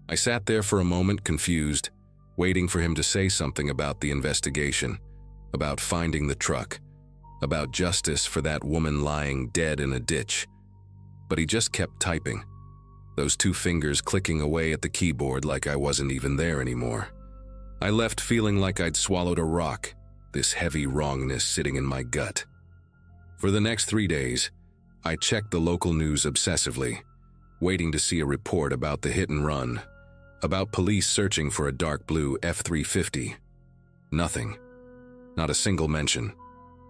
I sat there for a moment, confused, waiting for him to say something about the investigation, about finding the truck, about justice for that woman lying dead in a ditch. But he just kept typing, those 2 fingers clicking away at the keyboard like I wasn't even there anymore. I left feeling like I'd swallowed a rock, this heavy wrongness sitting in my gut. For the next 3 days, I checked the local news obsessively, waiting to see a report about the hit and run, about police searching for a dark blue F-350. Nothing. Not a single mention.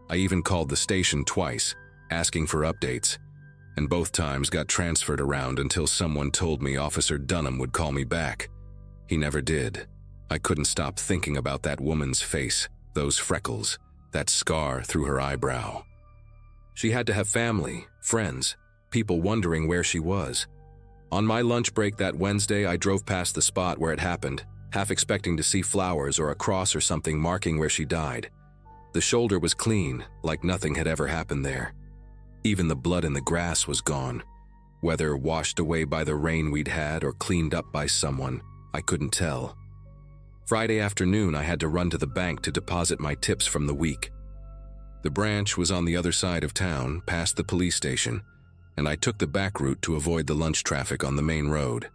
I even called the station twice, asking for updates, and both times got transferred around until someone told me Officer Dunham would call me back. He never did. I couldn't stop thinking about that woman's face, those freckles, that scar through her eyebrow. She had to have family, friends, people wondering where she was. On my lunch break that Wednesday, I drove past the spot where it happened, half expecting to see flowers or a cross or something marking where she died. The shoulder was clean, like nothing had ever happened there. Even the blood in the grass was gone. Whether washed away by the rain we'd had or cleaned up by someone, I couldn't tell. Friday afternoon, I had to run to the bank to deposit my tips from the week. The branch was on the other side of town, past the police station, and I took the back route to avoid the lunch traffic on the main road.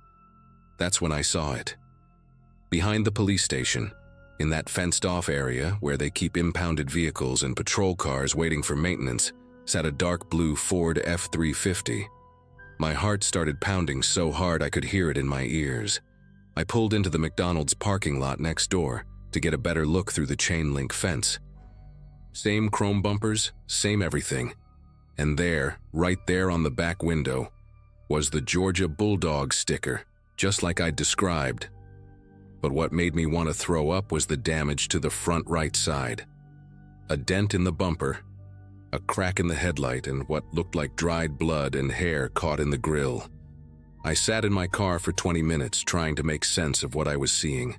That's when I saw it. Behind the police station, in that fenced-off area where they keep impounded vehicles and patrol cars waiting for maintenance, sat a dark blue Ford F-350. My heart started pounding so hard I could hear it in my ears. I pulled into the McDonald's parking lot next door to get a better look through the chain-link fence. Same chrome bumpers, same everything. And there, right there on the back window, was the Georgia Bulldog sticker, just like I'd described. But what made me want to throw up was the damage to the front right side. A dent in the bumper, a crack in the headlight, and what looked like dried blood and hair caught in the grill. I sat in my car for 20 minutes trying to make sense of what I was seeing.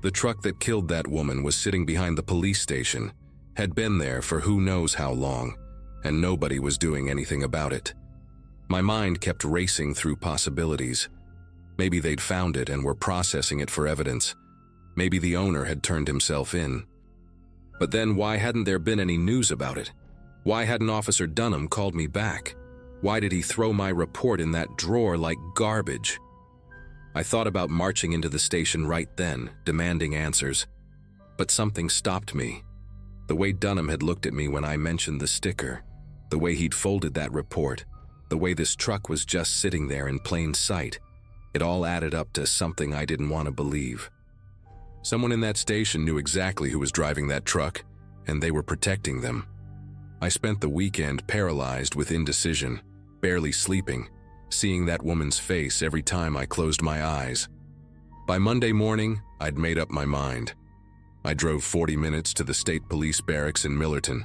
The truck that killed that woman was sitting behind the police station, had been there for who knows how long, and nobody was doing anything about it. My mind kept racing through possibilities. Maybe they'd found it and were processing it for evidence. Maybe the owner had turned himself in. But then why hadn't there been any news about it? Why hadn't Officer Dunham called me back? Why did he throw my report in that drawer like garbage? I thought about marching into the station right then, demanding answers. But something stopped me. The way Dunham had looked at me when I mentioned the sticker, the way he'd folded that report, the way this truck was just sitting there in plain sight, it all added up to something I didn't want to believe. Someone in that station knew exactly who was driving that truck, and they were protecting them. I spent the weekend paralyzed with indecision, barely sleeping, seeing that woman's face every time I closed my eyes. By Monday morning, I'd made up my mind. I drove 40 minutes to the state police barracks in Millerton,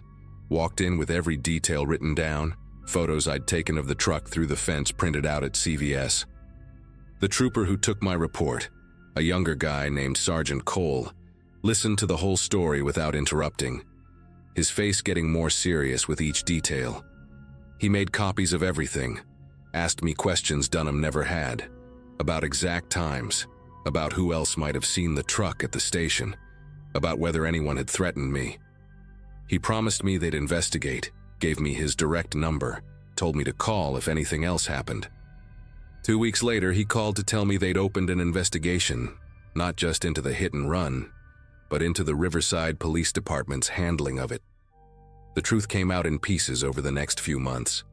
walked in with every detail written down, photos I'd taken of the truck through the fence printed out at CVS. The trooper who took my report, a younger guy named Sergeant Cole, listened to the whole story without interrupting, his face getting more serious with each detail. He made copies of everything, asked me questions Dunham never had, about exact times, about who else might have seen the truck at the station, about whether anyone had threatened me. He promised me they'd investigate, gave me his direct number, told me to call if anything else happened. 2 weeks later, he called to tell me they'd opened an investigation, not just into the hit and run, but into the Riverside Police Department's handling of it. The truth came out in pieces over the next few months.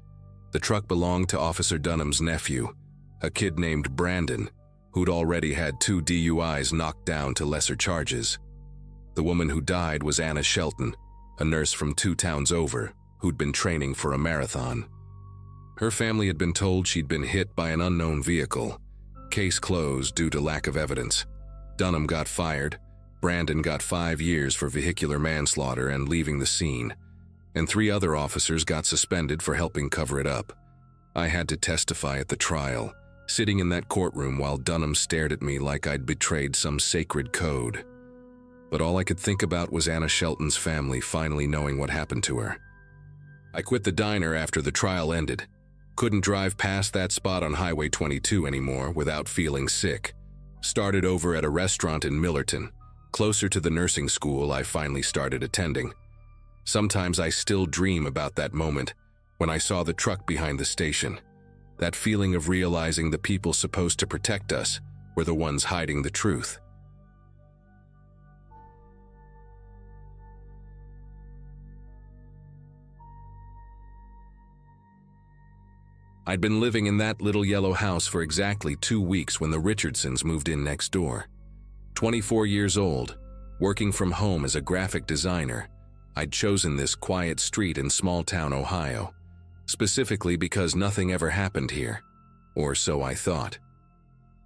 The truck belonged to Officer Dunham's nephew, a kid named Brandon, who'd already had 2 DUIs knocked down to lesser charges. The woman who died was Anna Shelton, a nurse from 2 towns over, who'd been training for a marathon. Her family had been told she'd been hit by an unknown vehicle. Case closed due to lack of evidence. Dunham got fired, Brandon got 5 years for vehicular manslaughter and leaving the scene, and 3 other officers got suspended for helping cover it up. I had to testify at the trial, sitting in that courtroom while Dunham stared at me like I'd betrayed some sacred code. But all I could think about was Anna Shelton's family finally knowing what happened to her. I quit the diner after the trial ended. Couldn't drive past that spot on Highway 22 anymore without feeling sick. Started over at a restaurant in Millerton, closer to the nursing school I finally started attending. Sometimes I still dream about that moment when I saw the truck behind the station. That feeling of realizing the people supposed to protect us were the ones hiding the truth. I'd been living in that little yellow house for exactly 2 weeks when the Richardsons moved in next door. 24 years old, working from home as a graphic designer, I'd chosen this quiet street in small-town Ohio, specifically because nothing ever happened here, or so I thought.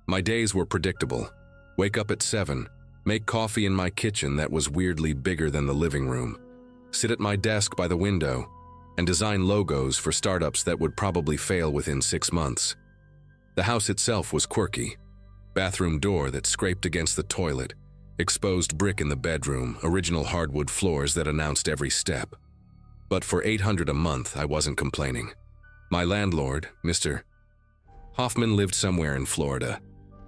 My days were predictable. Wake up at 7, make coffee in my kitchen that was weirdly bigger than the living room, sit at my desk by the window, and design logos for startups that would probably fail within 6 months. The house itself was quirky. Bathroom door that scraped against the toilet, exposed brick in the bedroom, original hardwood floors that announced every step. But for $800 a month, I wasn't complaining. My landlord, Mr. Hoffman, lived somewhere in Florida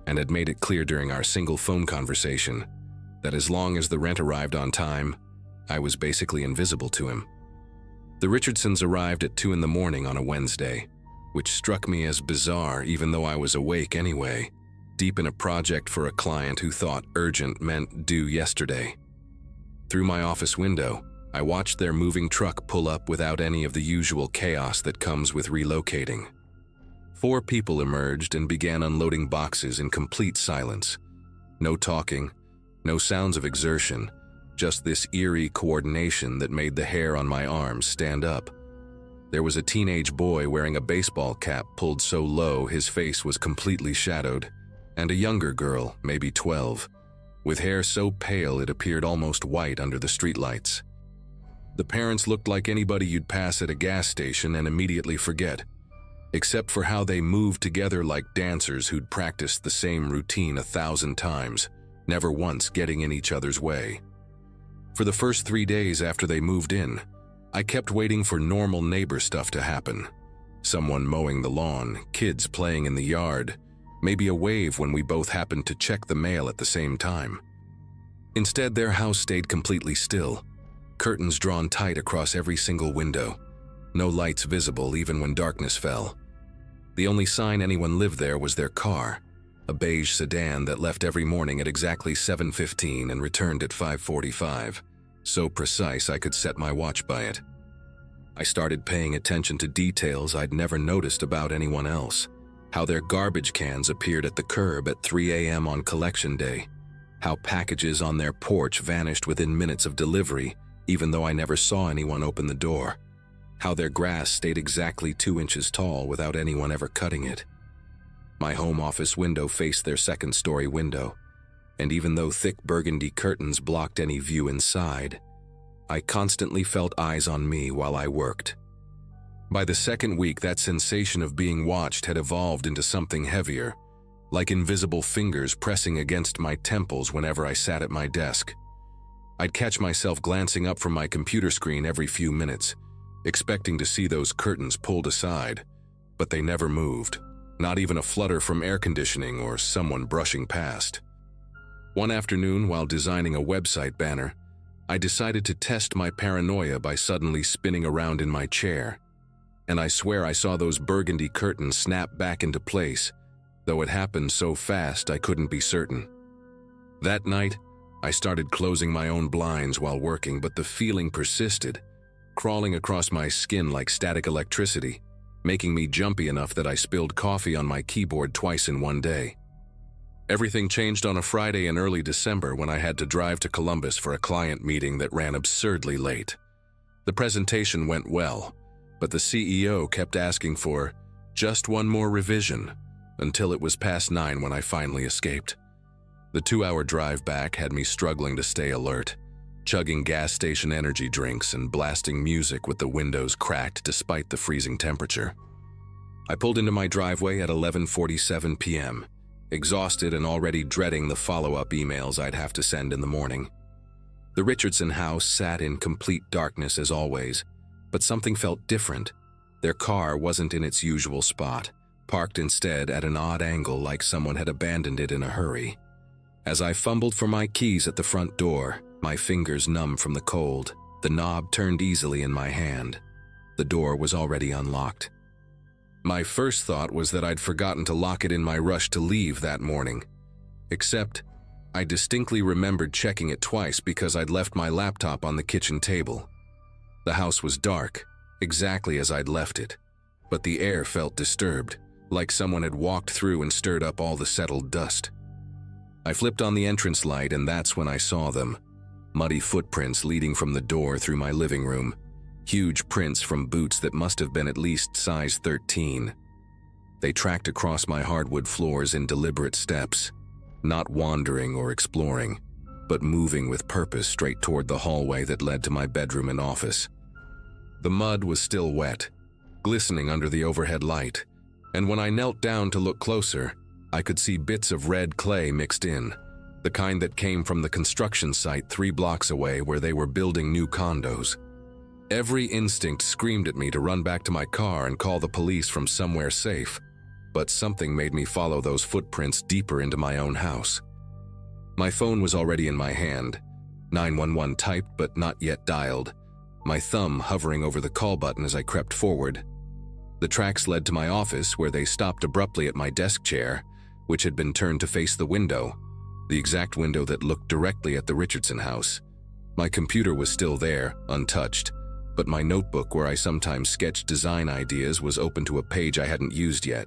and had made it clear during our single phone conversation that as long as the rent arrived on time, I was basically invisible to him. The Richardsons arrived at 2 in the morning on a Wednesday, which struck me as bizarre even though I was awake anyway, deep in a project for a client who thought urgent meant due yesterday. Through my office window, I watched their moving truck pull up without any of the usual chaos that comes with relocating. 4 people emerged and began unloading boxes in complete silence. No talking, no sounds of exertion, just this eerie coordination that made the hair on my arms stand up. There was a teenage boy wearing a baseball cap pulled so low his face was completely shadowed, and a younger girl, maybe 12, with hair so pale it appeared almost white under the streetlights. The parents looked like anybody you'd pass at a gas station and immediately forget, except for how they moved together like dancers who'd practiced the same routine 1,000 times, never once getting in each other's way. For the first 3 days after they moved in, I kept waiting for normal neighbor stuff to happen. Someone mowing the lawn, kids playing in the yard, maybe a wave when we both happened to check the mail at the same time. Instead, their house stayed completely still, curtains drawn tight across every single window, no lights visible even when darkness fell. The only sign anyone lived there was their car, a beige sedan that left every morning at exactly 7:15 and returned at 5:45, so precise I could set my watch by it. I started paying attention to details I'd never noticed about anyone else, how their garbage cans appeared at the curb at 3 a.m. on collection day, how packages on their porch vanished within minutes of delivery, even though I never saw anyone open the door, how their grass stayed exactly 2 inches tall without anyone ever cutting it. My home office window faced their second-story window, and even though thick burgundy curtains blocked any view inside, I constantly felt eyes on me while I worked. By the second week, that sensation of being watched had evolved into something heavier, like invisible fingers pressing against my temples whenever I sat at my desk. I'd catch myself glancing up from my computer screen every few minutes, expecting to see those curtains pulled aside, but they never moved, not even a flutter from air conditioning or someone brushing past. One afternoon, while designing a website banner, I decided to test my paranoia by suddenly spinning around in my chair. And I swear I saw those burgundy curtains snap back into place, though it happened so fast I couldn't be certain. That night, I started closing my own blinds while working, but the feeling persisted, crawling across my skin like static electricity, making me jumpy enough that I spilled coffee on my keyboard twice in one day. Everything changed on a Friday in early December when I had to drive to Columbus for a client meeting that ran absurdly late. The presentation went well, but the CEO kept asking for just one more revision until it was past 9 when I finally escaped. The 2-hour drive back had me struggling to stay alert, chugging gas station energy drinks and blasting music with the windows cracked despite the freezing temperature. I pulled into my driveway at 11:47 p.m., exhausted and already dreading the follow-up emails I'd have to send in the morning. The Richardson house sat in complete darkness as always, but something felt different. Their car wasn't in its usual spot, parked instead at an odd angle like someone had abandoned it in a hurry. As I fumbled for my keys at the front door, my fingers numb from the cold, the knob turned easily in my hand. The door was already unlocked. My first thought was that I'd forgotten to lock it in my rush to leave that morning. Except, I distinctly remembered checking it twice because I'd left my laptop on the kitchen table. The house was dark, exactly as I'd left it, but the air felt disturbed, like someone had walked through and stirred up all the settled dust. I flipped on the entrance light, and that's when I saw them. Muddy footprints leading from the door through my living room. Huge prints from boots that must have been at least size 13. They tracked across my hardwood floors in deliberate steps, not wandering or exploring, but moving with purpose straight toward the hallway that led to my bedroom and office. The mud was still wet, glistening under the overhead light, and when I knelt down to look closer, I could see bits of red clay mixed in, the kind that came from the construction site 3 blocks away where they were building new condos. Every instinct screamed at me to run back to my car and call the police from somewhere safe, but something made me follow those footprints deeper into my own house. My phone was already in my hand, 911 typed but not yet dialed, my thumb hovering over the call button as I crept forward. The tracks led to my office, where they stopped abruptly at my desk chair, which had been turned to face the window, the exact window that looked directly at the Richardson house. My computer was still there, untouched, but my notebook where I sometimes sketched design ideas was open to a page I hadn't used yet.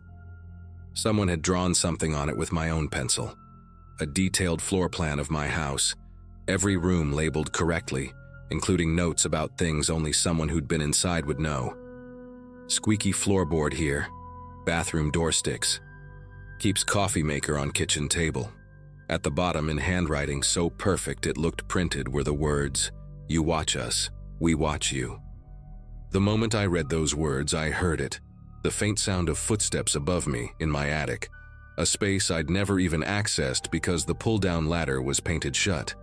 Someone had drawn something on it with my own pencil. A detailed floor plan of my house, every room labeled correctly, including notes about things only someone who'd been inside would know. Squeaky floorboard here, bathroom door sticks. Keeps coffee maker on kitchen table. At the bottom, in handwriting so perfect it looked printed, were the words, "You watch us, we watch you." The moment I read those words, I heard it, the faint sound of footsteps above me in my attic, a space I'd never even accessed because the pull-down ladder was painted shut.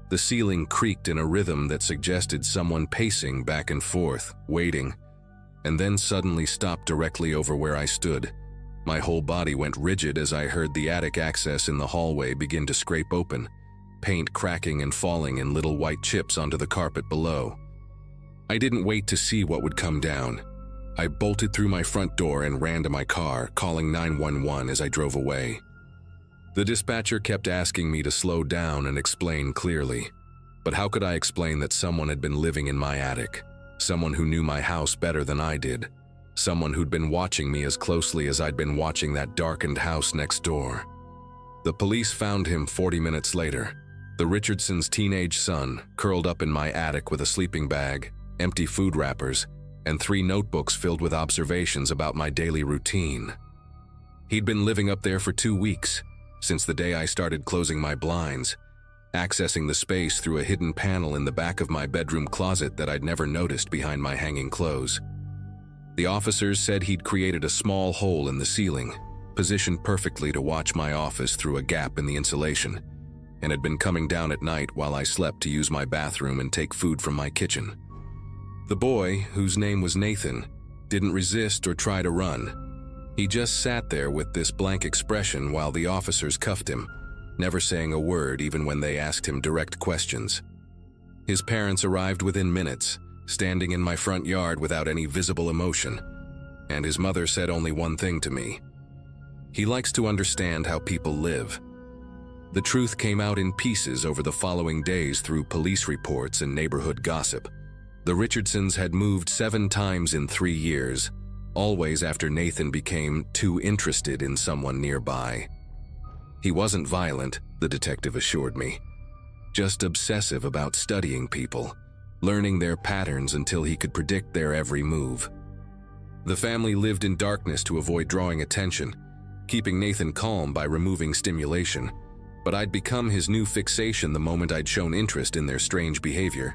The ceiling creaked in a rhythm that suggested someone pacing back and forth, waiting, and then suddenly stopped directly over where I stood. My whole body went rigid as I heard the attic access in the hallway begin to scrape open, paint cracking and falling in little white chips onto the carpet below. I didn't wait to see what would come down. I bolted through my front door and ran to my car, calling 911 as I drove away. The dispatcher kept asking me to slow down and explain clearly. But how could I explain that someone had been living in my attic? Someone who knew my house better than I did. Someone who'd been watching me as closely as I'd been watching that darkened house next door. The police found him 40 minutes later. The Richardsons' teenage son, curled up in my attic with a sleeping bag, empty food wrappers, and 3 notebooks filled with observations about my daily routine. He'd been living up there for 2 weeks, since the day I started closing my blinds, accessing the space through a hidden panel in the back of my bedroom closet that I'd never noticed behind my hanging clothes. The officers said he'd created a small hole in the ceiling, positioned perfectly to watch my office through a gap in the insulation, and had been coming down at night while I slept to use my bathroom and take food from my kitchen. The boy, whose name was Nathan, didn't resist or try to run. He just sat there with this blank expression while the officers cuffed him, never saying a word even when they asked him direct questions. His parents arrived within minutes, standing in my front yard without any visible emotion, and his mother said only one thing to me: "He likes to understand how people live." The truth came out in pieces over the following days through police reports and neighborhood gossip. The Richardsons had moved 7 times in 3 years, always after Nathan became too interested in someone nearby. He wasn't violent, the detective assured me, just obsessive about studying people, learning their patterns until he could predict their every move. The family lived in darkness to avoid drawing attention, keeping Nathan calm by removing stimulation, but I'd become his new fixation the moment I'd shown interest in their strange behavior.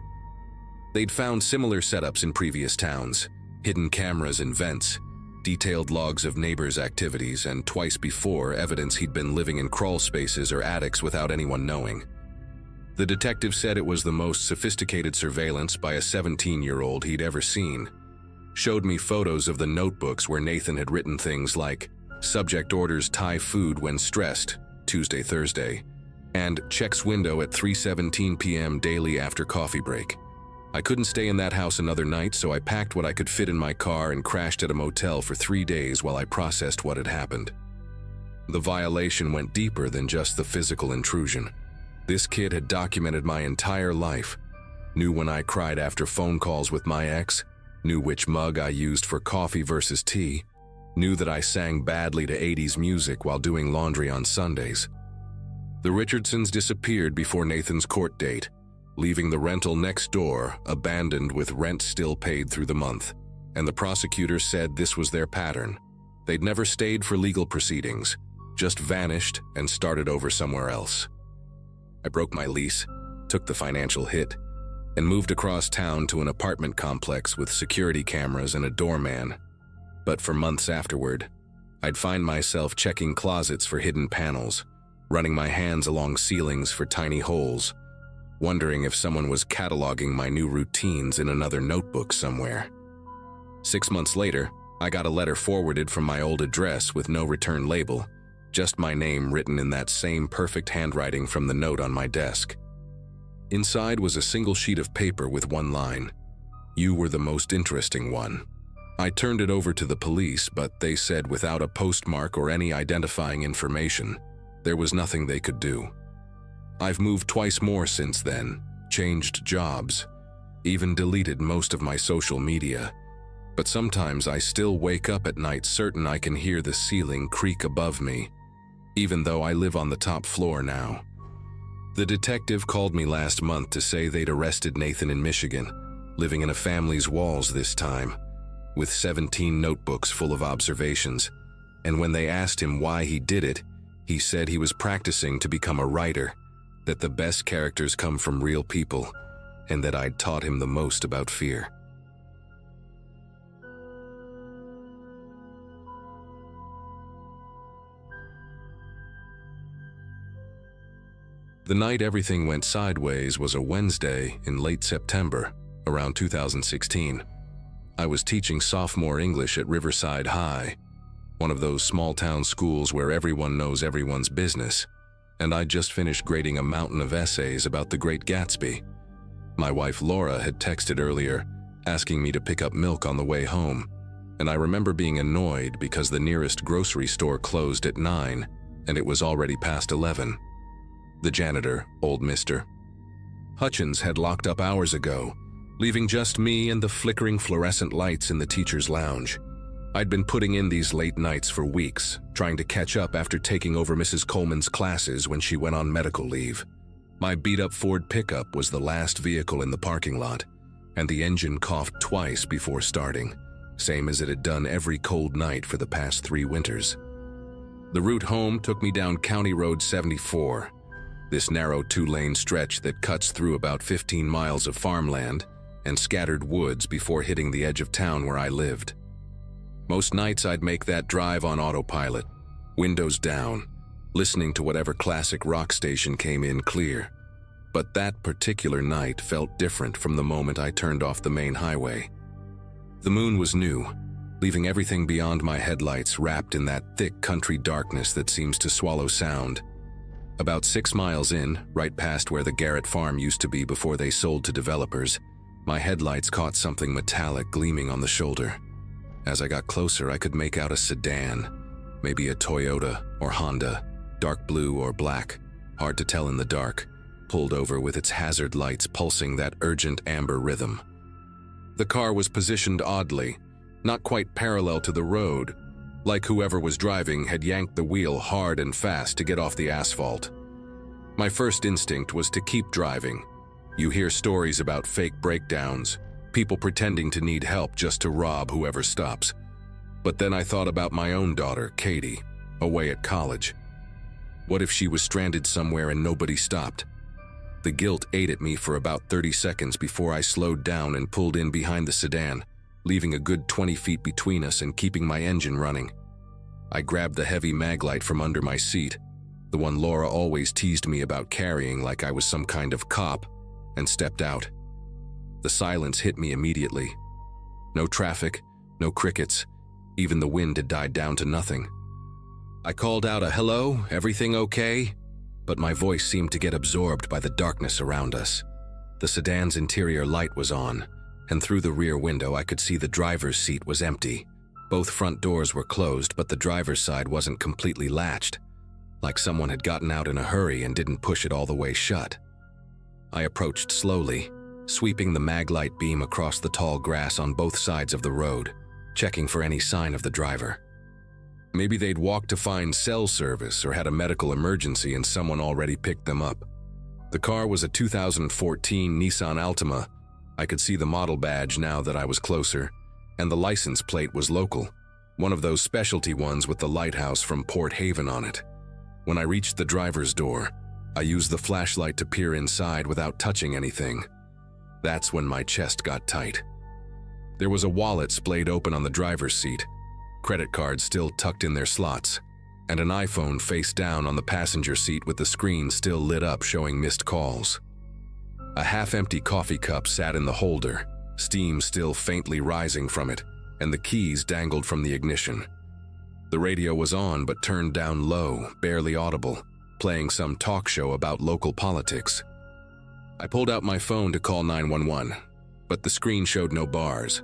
They'd found similar setups in previous towns, hidden cameras in vents, detailed logs of neighbors' activities, and twice before evidence he'd been living in crawl spaces or attics without anyone knowing. The detective said it was the most sophisticated surveillance by a 17-year-old he'd ever seen. Showed me photos of the notebooks where Nathan had written things like, "Subject orders Thai food when stressed, Tuesday, Thursday," and "checks window at 3:17 p.m. daily after coffee break." I couldn't stay in that house another night, so I packed what I could fit in my car and crashed at a motel for 3 days while I processed what had happened. The violation went deeper than just the physical intrusion. This kid had documented my entire life, knew when I cried after phone calls with my ex, knew which mug I used for coffee versus tea, knew that I sang badly to 80s music while doing laundry on Sundays. The Richardsons disappeared before Nathan's court date, leaving the rental next door abandoned with rent still paid through the month, and the prosecutor said this was their pattern. They'd never stayed for legal proceedings, just vanished and started over somewhere else. I broke my lease, took the financial hit, and moved across town to an apartment complex with security cameras and a doorman. But for months afterward, I'd find myself checking closets for hidden panels, running my hands along ceilings for tiny holes, wondering if someone was cataloging my new routines in another notebook somewhere. 6 months later, I got a letter forwarded from my old address with no return label, just my name written in that same perfect handwriting from the note on my desk. Inside was a single sheet of paper with one line: "You were the most interesting one." I turned it over to the police, but they said without a postmark or any identifying information, there was nothing they could do. I've moved twice more since then, changed jobs, even deleted most of my social media, but sometimes I still wake up at night certain I can hear the ceiling creak above me, even though I live on the top floor now. The detective called me last month to say they'd arrested Nathan in Michigan, living in a family's walls this time, with 17 notebooks full of observations, and when they asked him why he did it, he said he was practicing to become a writer, that the best characters come from real people, and that I'd taught him the most about fear. The night everything went sideways was a Wednesday in late September, around 2016. I was teaching sophomore English at Riverside High, one of those small-town schools where everyone knows everyone's business, and I'd just finished grading a mountain of essays about the Great Gatsby. My wife Laura had texted earlier, asking me to pick up milk on the way home, and I remember being annoyed because the nearest grocery store closed at 9, and it was already past 11. The janitor, old Mr. Hutchins, had locked up hours ago, leaving just me and the flickering fluorescent lights in the teacher's lounge. I'd been putting in these late nights for weeks, trying to catch up after taking over Mrs. Coleman's classes when she went on medical leave. My beat-up Ford pickup was the last vehicle in the parking lot, and the engine coughed twice before starting, same as it had done every cold night for the past 3 winters. The route home took me down County Road 74, this narrow 2-lane stretch that cuts through about 15 miles of farmland and scattered woods before hitting the edge of town where I lived. Most nights I'd make that drive on autopilot, windows down, listening to whatever classic rock station came in clear. But that particular night felt different from the moment I turned off the main highway. The moon was new, leaving everything beyond my headlights wrapped in that thick country darkness that seems to swallow sound. About 6 miles in, right past where the Garrett farm used to be before they sold to developers, my headlights caught something metallic gleaming on the shoulder. As I got closer, I could make out a sedan, maybe a Toyota or Honda, dark blue or black, hard to tell in the dark, pulled over with its hazard lights pulsing that urgent amber rhythm. The car was positioned oddly, not quite parallel to the road, like whoever was driving had yanked the wheel hard and fast to get off the asphalt. My first instinct was to keep driving. You hear stories about fake breakdowns, people pretending to need help just to rob whoever stops. But then I thought about my own daughter, Katie, away at college. What if she was stranded somewhere and nobody stopped? The guilt ate at me for about 30 seconds before I slowed down and pulled in behind the sedan, leaving a good 20 feet between us and keeping my engine running. I grabbed the heavy mag light from under my seat, the one Laura always teased me about carrying like I was some kind of cop, and stepped out. The silence hit me immediately. No traffic, no crickets, even the wind had died down to nothing. I called out a "Hello, everything okay?" But my voice seemed to get absorbed by the darkness around us. The sedan's interior light was on, and through the rear window I could see the driver's seat was empty. Both front doors were closed, but the driver's side wasn't completely latched, like someone had gotten out in a hurry and didn't push it all the way shut. I approached slowly, sweeping the mag light beam across the tall grass on both sides of the road, checking for any sign of the driver. Maybe they'd walked to find cell service or had a medical emergency and someone already picked them up. The car was a 2014 Nissan Altima. I could see the model badge now that I was closer, and the license plate was local, one of those specialty ones with the lighthouse from Port Haven on it. When I reached the driver's door, I used the flashlight to peer inside without touching anything. That's when my chest got tight. There was a wallet splayed open on the driver's seat, credit cards still tucked in their slots, and an iPhone face down on the passenger seat with the screen still lit up showing missed calls. A half-empty coffee cup sat in the holder, steam still faintly rising from it, and the keys dangled from the ignition. The radio was on but turned down low, barely audible, playing some talk show about local politics. I pulled out my phone to call 911, but the screen showed no bars.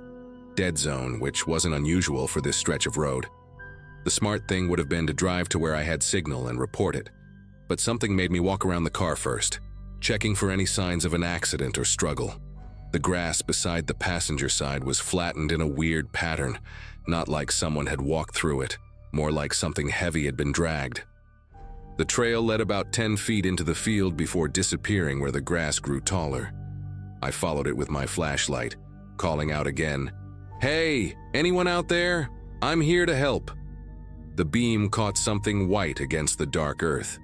Dead zone, which wasn't unusual for this stretch of road. The smart thing would have been to drive to where I had signal and report it, but something made me walk around the car first, checking for any signs of an accident or struggle. The grass beside the passenger side was flattened in a weird pattern, not like someone had walked through it, more like something heavy had been dragged. The trail led about 10 feet into the field before disappearing where the grass grew taller. I followed it with my flashlight, calling out again, "Hey, anyone out there? I'm here to help." The beam caught something white against the dark earth.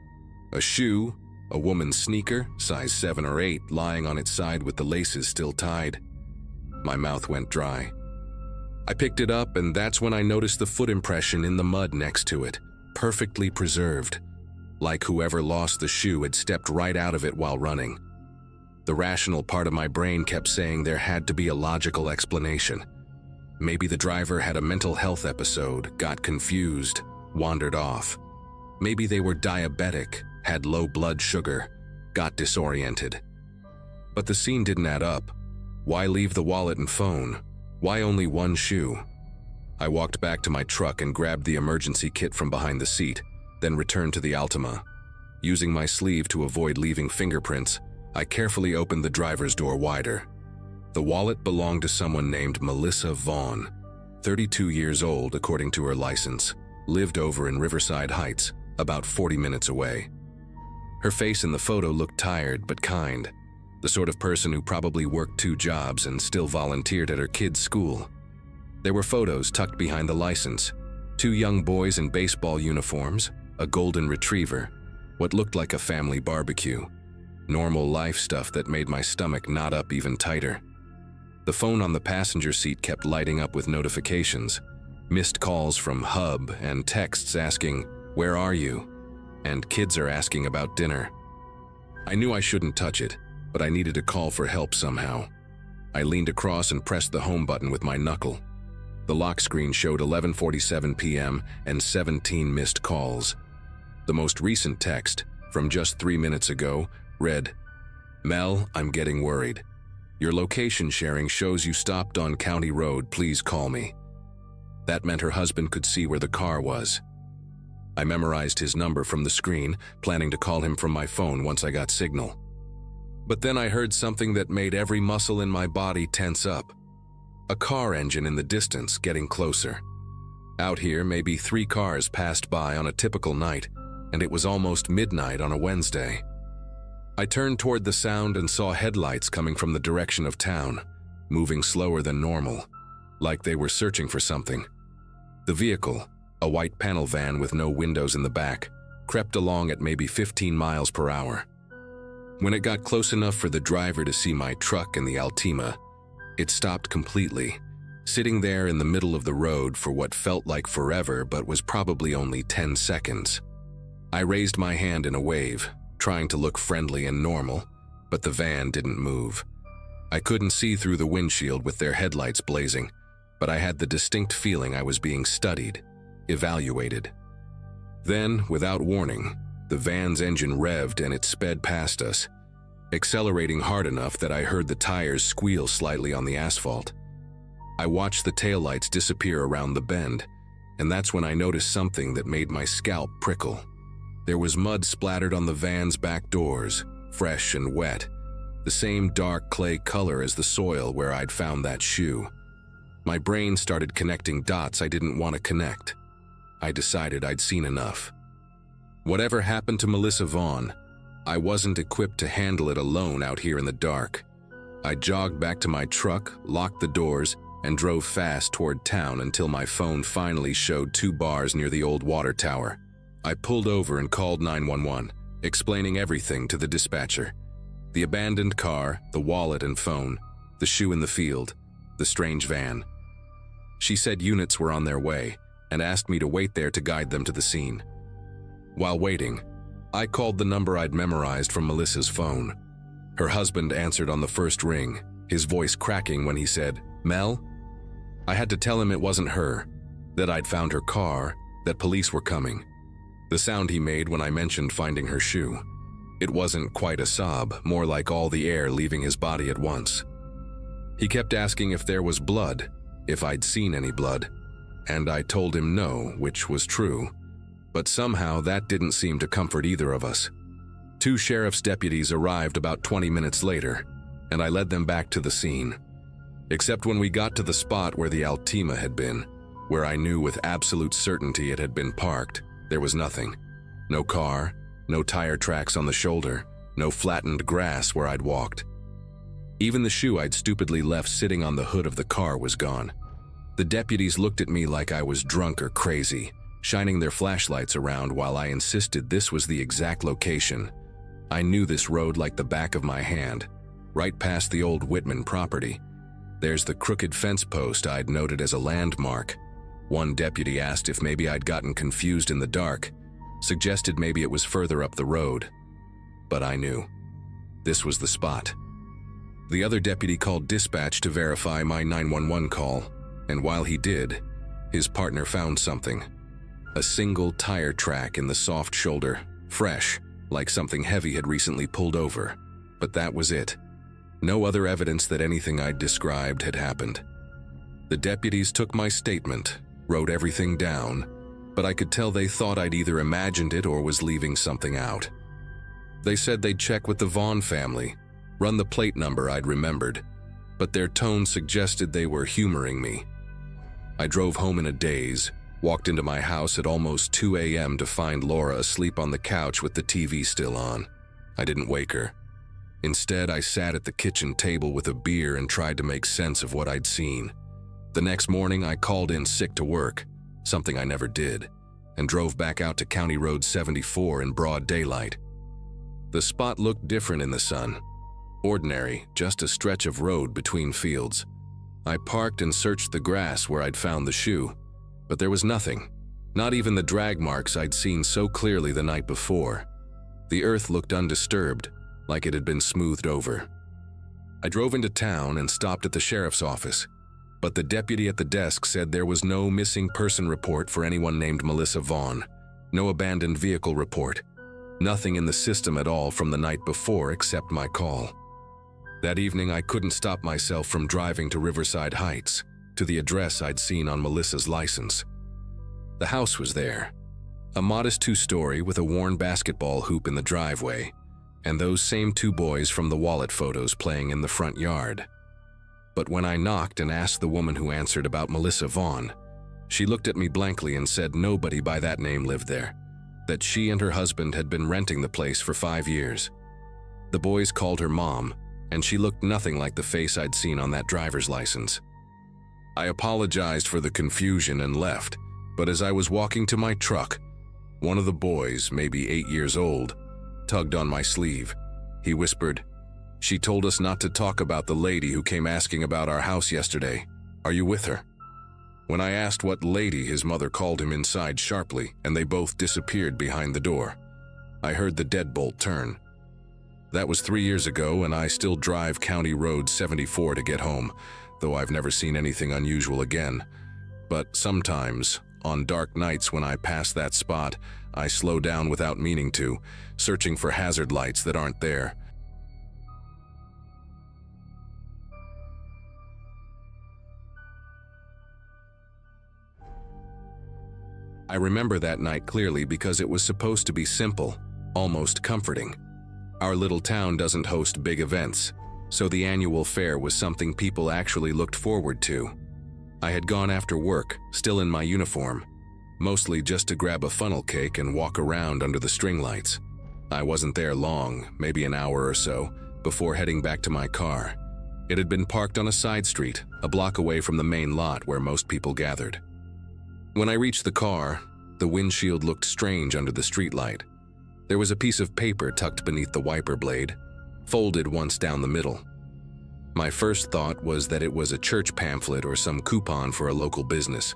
A shoe, a woman's sneaker, size 7 or 8, lying on its side with the laces still tied. My mouth went dry. I picked it up, and that's when I noticed the foot impression in the mud next to it, perfectly preserved, like whoever lost the shoe had stepped right out of it while running. The rational part of my brain kept saying there had to be a logical explanation. Maybe the driver had a mental health episode, got confused, wandered off. Maybe they were diabetic, had low blood sugar, got disoriented. But the scene didn't add up. Why leave the wallet and phone? Why only one shoe? I walked back to my truck and grabbed the emergency kit from behind the seat, then returned to the Altima. Using my sleeve to avoid leaving fingerprints, I carefully opened the driver's door wider. The wallet belonged to someone named Melissa Vaughn, 32 years old according to her license, lived over in Riverside Heights, about 40 minutes away. Her face in the photo looked tired but kind, the sort of person who probably worked 2 jobs and still volunteered at her kid's school. There were photos tucked behind the license, 2 young boys in baseball uniforms, a golden retriever, what looked like a family barbecue. Normal life stuff that made my stomach knot up even tighter. The phone on the passenger seat kept lighting up with notifications, Missed calls from Hub and texts asking, "Where are you?" And kids are asking about dinner. I knew I shouldn't touch it, but I needed to call for help somehow. I leaned across and pressed the home button with my knuckle. The lock screen showed 11:47 p.m. and 17 missed calls. The most recent text, from just 3 minutes ago, read, "Mel, I'm getting worried. Your location sharing shows you stopped on County Road. Please call me." That meant her husband could see where the car was. I memorized his number from the screen, planning to call him from my phone once I got signal. But then I heard something that made every muscle in my body tense up. A car engine in the distance getting closer. Out here, maybe 3 cars passed by on a typical night, and it was almost midnight on a Wednesday. I turned toward the sound and saw headlights coming from the direction of town, moving slower than normal, like they were searching for something. The vehicle, a white panel van with no windows in the back, crept along at maybe 15 miles per hour. When it got close enough for the driver to see my truck and the Altima, it stopped completely, sitting there in the middle of the road for what felt like forever but was probably only 10 seconds. I raised my hand in a wave, trying to look friendly and normal, but the van didn't move. I couldn't see through the windshield with their headlights blazing, but I had the distinct feeling I was being studied, evaluated. Then, without warning, the van's engine revved and it sped past us, accelerating hard enough that I heard the tires squeal slightly on the asphalt. I watched the taillights disappear around the bend, and that's when I noticed something that made my scalp prickle. There was mud splattered on the van's back doors, fresh and wet, the same dark clay color as the soil where I'd found that shoe. My brain started connecting dots I didn't want to connect. I decided I'd seen enough. Whatever happened to Melissa Vaughn, I wasn't equipped to handle it alone out here in the dark. I jogged back to my truck, locked the doors, and drove fast toward town until my phone finally showed 2 bars near the old water tower. I pulled over and called 911, explaining everything to the dispatcher. The abandoned car, the wallet and phone, the shoe in the field, the strange van. She said units were on their way and asked me to wait there to guide them to the scene. While waiting, I called the number I'd memorized from Melissa's phone. Her husband answered on the first ring, his voice cracking when he said, "Mel?" I had to tell him it wasn't her, that I'd found her car, that police were coming. The sound he made when I mentioned finding her shoe. It wasn't quite a sob, more like all the air leaving his body at once. He kept asking if there was blood, if I'd seen any blood, and I told him no, which was true. But somehow that didn't seem to comfort either of us. 2 sheriff's deputies arrived about 20 minutes later, and I led them back to the scene. Except when we got to the spot where the Altima had been, where I knew with absolute certainty it had been parked, there was nothing. No car, no tire tracks on the shoulder, no flattened grass where I'd walked. Even the shoe I'd stupidly left sitting on the hood of the car was gone. The deputies looked at me like I was drunk or crazy, shining their flashlights around while I insisted this was the exact location. I knew this road like the back of my hand, right past the old Whitman property. There's the crooked fence post I'd noted as a landmark. One deputy asked if maybe I'd gotten confused in the dark, suggested maybe it was further up the road. But I knew. This was the spot. The other deputy called dispatch to verify my 911 call, and while he did, his partner found something. A single tire track in the soft shoulder, fresh, like something heavy had recently pulled over. But that was it. No other evidence that anything I'd described had happened. The deputies took my statement, wrote everything down, but I could tell they thought I'd either imagined it or was leaving something out. They said they'd check with the Vaughn family, run the plate number I'd remembered, but their tone suggested they were humoring me. I drove home in a daze, walked into my house at almost 2 a.m. to find Laura asleep on the couch with the TV still on. I didn't wake her. Instead, I sat at the kitchen table with a beer and tried to make sense of what I'd seen. The next morning, I called in sick to work, something I never did, and drove back out to County Road 74 in broad daylight. The spot looked different in the sun. Ordinary, just a stretch of road between fields. I parked and searched the grass where I'd found the shoe, but there was nothing. Not even the drag marks I'd seen so clearly the night before. The earth looked undisturbed, like it had been smoothed over. I drove into town and stopped at the sheriff's office, but the deputy at the desk said there was no missing person report for anyone named Melissa Vaughn, no abandoned vehicle report, nothing in the system at all from the night before except my call. That evening, I couldn't stop myself from driving to Riverside Heights, to the address I'd seen on Melissa's license. The house was there, a modest two-story with a worn basketball hoop in the driveway, and those same two boys from the wallet photos playing in the front yard. But when I knocked and asked the woman who answered about Melissa Vaughn, she looked at me blankly and said nobody by that name lived there, that she and her husband had been renting the place for 5 years. The boys called her Mom, and she looked nothing like the face I'd seen on that driver's license. I apologized for the confusion and left, but as I was walking to my truck, one of the boys, maybe 8 years old, tugged on my sleeve. He whispered, "She told us not to talk about the lady who came asking about our house yesterday. Are you with her?" When I asked what lady, his mother called him inside sharply, and they both disappeared behind the door. I heard the deadbolt turn. That was 3 years ago, and I still drive County Road 74 to get home, though I've never seen anything unusual again. But sometimes, on dark nights when I pass that spot, I slow down without meaning to, searching for hazard lights that aren't there. I remember that night clearly because it was supposed to be simple, almost comforting. Our little town doesn't host big events, so the annual fair was something people actually looked forward to. I had gone after work, still in my uniform, mostly just to grab a funnel cake and walk around under the string lights. I wasn't there long, maybe an hour or so, before heading back to my car. It had been parked on a side street, a block away from the main lot where most people gathered. When I reached the car, the windshield looked strange under the streetlight. There was a piece of paper tucked beneath the wiper blade, folded once down the middle. My first thought was that it was a church pamphlet or some coupon for a local business.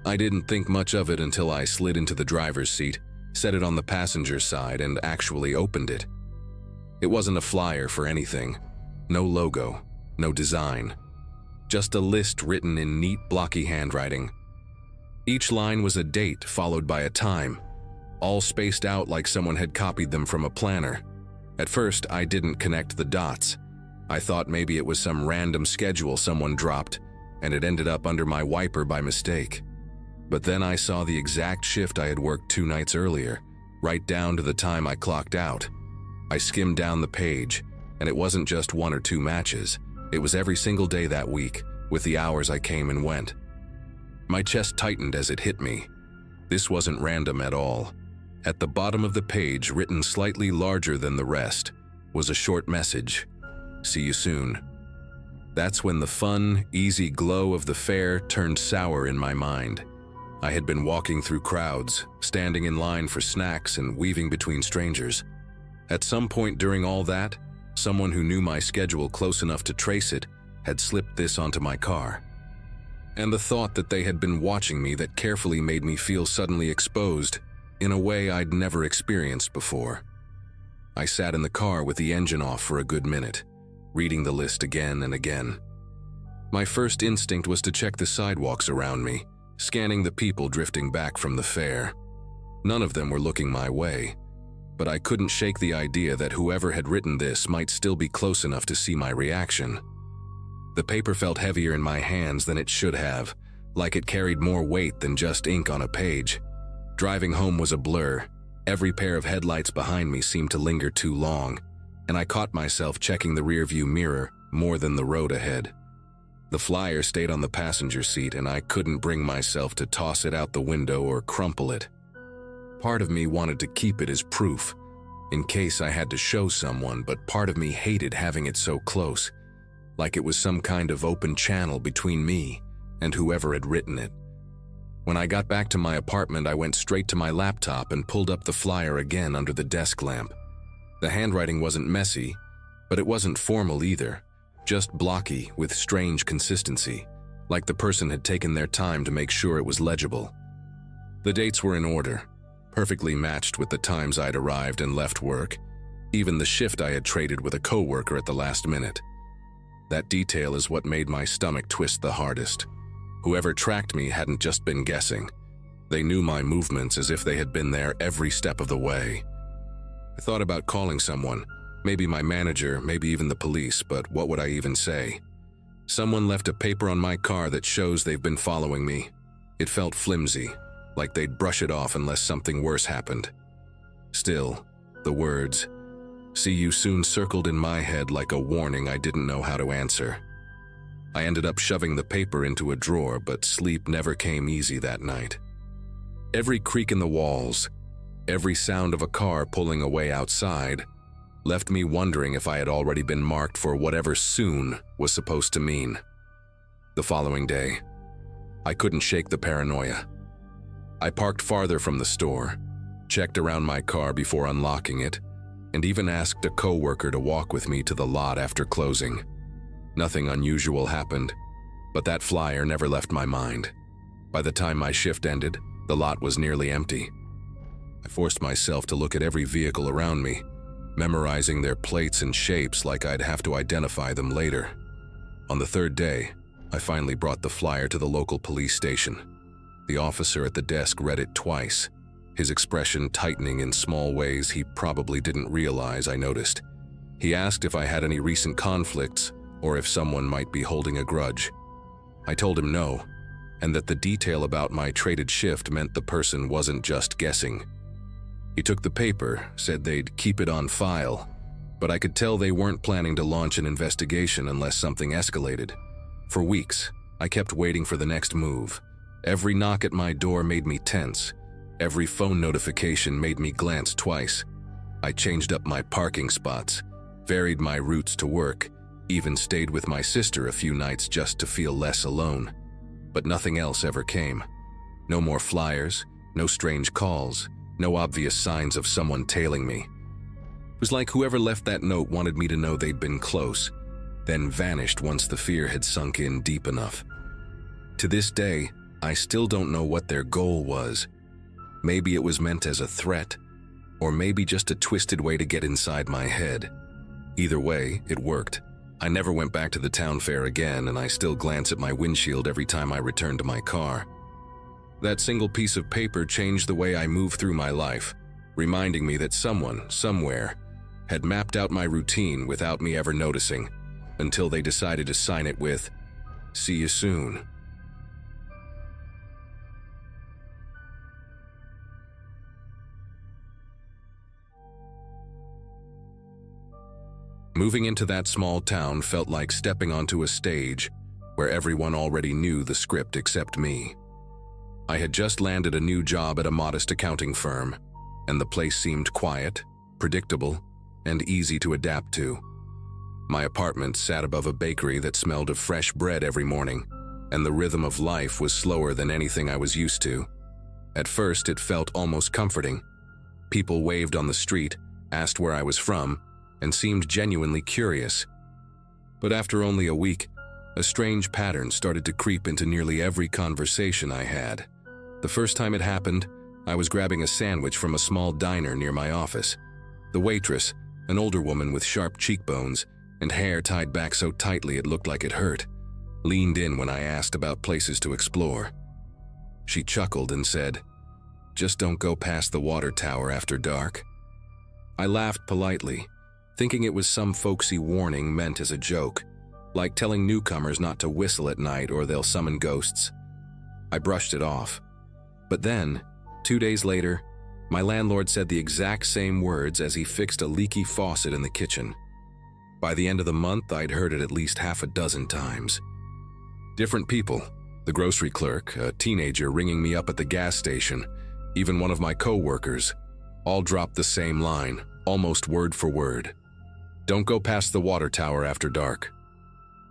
I didn't think much of it until I slid into the driver's seat, set it on the passenger side, and actually opened it. It wasn't a flyer for anything. No logo, no design. Just a list written in neat, blocky handwriting. Each line was a date followed by a time, all spaced out like someone had copied them from a planner. At first, I didn't connect the dots. I thought maybe it was some random schedule someone dropped, and it ended up under my wiper by mistake. But then I saw the exact shift I had worked 2 nights earlier, right down to the time I clocked out. I skimmed down the page, and it wasn't just 1 or 2 matches. It was every single day that week, with the hours I came and went. My chest tightened as it hit me. This wasn't random at all. At the bottom of the page, written slightly larger than the rest, was a short message. "See you soon." That's when the fun, easy glow of the fair turned sour in my mind. I had been walking through crowds, standing in line for snacks and weaving between strangers. At some point during all that, someone who knew my schedule close enough to trace it had slipped this onto my car. And the thought that they had been watching me that carefully made me feel suddenly exposed in a way I'd never experienced before. I sat in the car with the engine off for a good minute, reading the list again and again. My first instinct was to check the sidewalks around me, scanning the people drifting back from the fair. None of them were looking my way, but I couldn't shake the idea that whoever had written this might still be close enough to see my reaction. The paper felt heavier in my hands than it should have, like it carried more weight than just ink on a page. Driving home was a blur. Every pair of headlights behind me seemed to linger too long, and I caught myself checking the rearview mirror more than the road ahead. The flyer stayed on the passenger seat, and I couldn't bring myself to toss it out the window or crumple it. Part of me wanted to keep it as proof, in case I had to show someone, but part of me hated having it so close, like it was some kind of open channel between me and whoever had written it. When I got back to my apartment, I went straight to my laptop and pulled up the flyer again under the desk lamp. The handwriting wasn't messy, but it wasn't formal either, just blocky with strange consistency, like the person had taken their time to make sure it was legible. The dates were in order, perfectly matched with the times I'd arrived and left work, even the shift I had traded with a coworker at the last minute. That detail is what made my stomach twist the hardest. Whoever tracked me hadn't just been guessing. They knew my movements as if they had been there every step of the way. I thought about calling someone, maybe my manager, maybe even the police, but what would I even say? Someone left a paper on my car that shows they've been following me. It felt flimsy, like they'd brush it off unless something worse happened. Still, the words, "See you soon," circled in my head like a warning I didn't know how to answer. I ended up shoving the paper into a drawer, but sleep never came easy that night. Every creak in the walls, every sound of a car pulling away outside, left me wondering if I had already been marked for whatever soon was supposed to mean. The following day, I couldn't shake the paranoia. I parked farther from the store, checked around my car before unlocking it, and even asked a coworker to walk with me to the lot after closing. Nothing unusual happened, but that flyer never left my mind. By the time my shift ended, the lot was nearly empty. I forced myself to look at every vehicle around me, memorizing their plates and shapes like I'd have to identify them later. On the third day, I finally brought the flyer to the local police station. The officer at the desk read it twice, his expression tightening in small ways he probably didn't realize I noticed. He asked if I had any recent conflicts or if someone might be holding a grudge. I told him no, and that the detail about my traded shift meant the person wasn't just guessing. He took the paper, said they'd keep it on file, but I could tell they weren't planning to launch an investigation unless something escalated. For weeks, I kept waiting for the next move. Every knock at my door made me tense. Every phone notification made me glance twice. I changed up my parking spots, varied my routes to work, even stayed with my sister a few nights just to feel less alone. But nothing else ever came. No more flyers, no strange calls, no obvious signs of someone tailing me. It was like whoever left that note wanted me to know they'd been close, then vanished once the fear had sunk in deep enough. To this day, I still don't know what their goal was. Maybe it was meant as a threat, or maybe just a twisted way to get inside my head. Either way, it worked. I never went back to the town fair again, and I still glance at my windshield every time I return to my car. That single piece of paper changed the way I move through my life, reminding me that someone, somewhere, had mapped out my routine without me ever noticing, until they decided to sign it with, "See you soon." Moving into that small town felt like stepping onto a stage where everyone already knew the script except me. I had just landed a new job at a modest accounting firm, and the place seemed quiet, predictable, and easy to adapt to. My apartment sat above a bakery that smelled of fresh bread every morning, and the rhythm of life was slower than anything I was used to. At first, it felt almost comforting. People waved on the street, asked where I was from, and seemed genuinely curious. But after only a week, a strange pattern started to creep into nearly every conversation I had. The first time it happened, I was grabbing a sandwich from a small diner near my office. The waitress, an older woman with sharp cheekbones and hair tied back so tightly it looked like it hurt, leaned in when I asked about places to explore. She chuckled and said, "Just don't go past the water tower after dark." I laughed politely, thinking it was some folksy warning meant as a joke, like telling newcomers not to whistle at night or they'll summon ghosts. I brushed it off. But then, 2 days later, my landlord said the exact same words as he fixed a leaky faucet in the kitchen. By the end of the month, I'd heard it at least half a dozen times. Different people, the grocery clerk, a teenager ringing me up at the gas station, even one of my co-workers, all dropped the same line, almost word for word. "Don't go past the water tower after dark."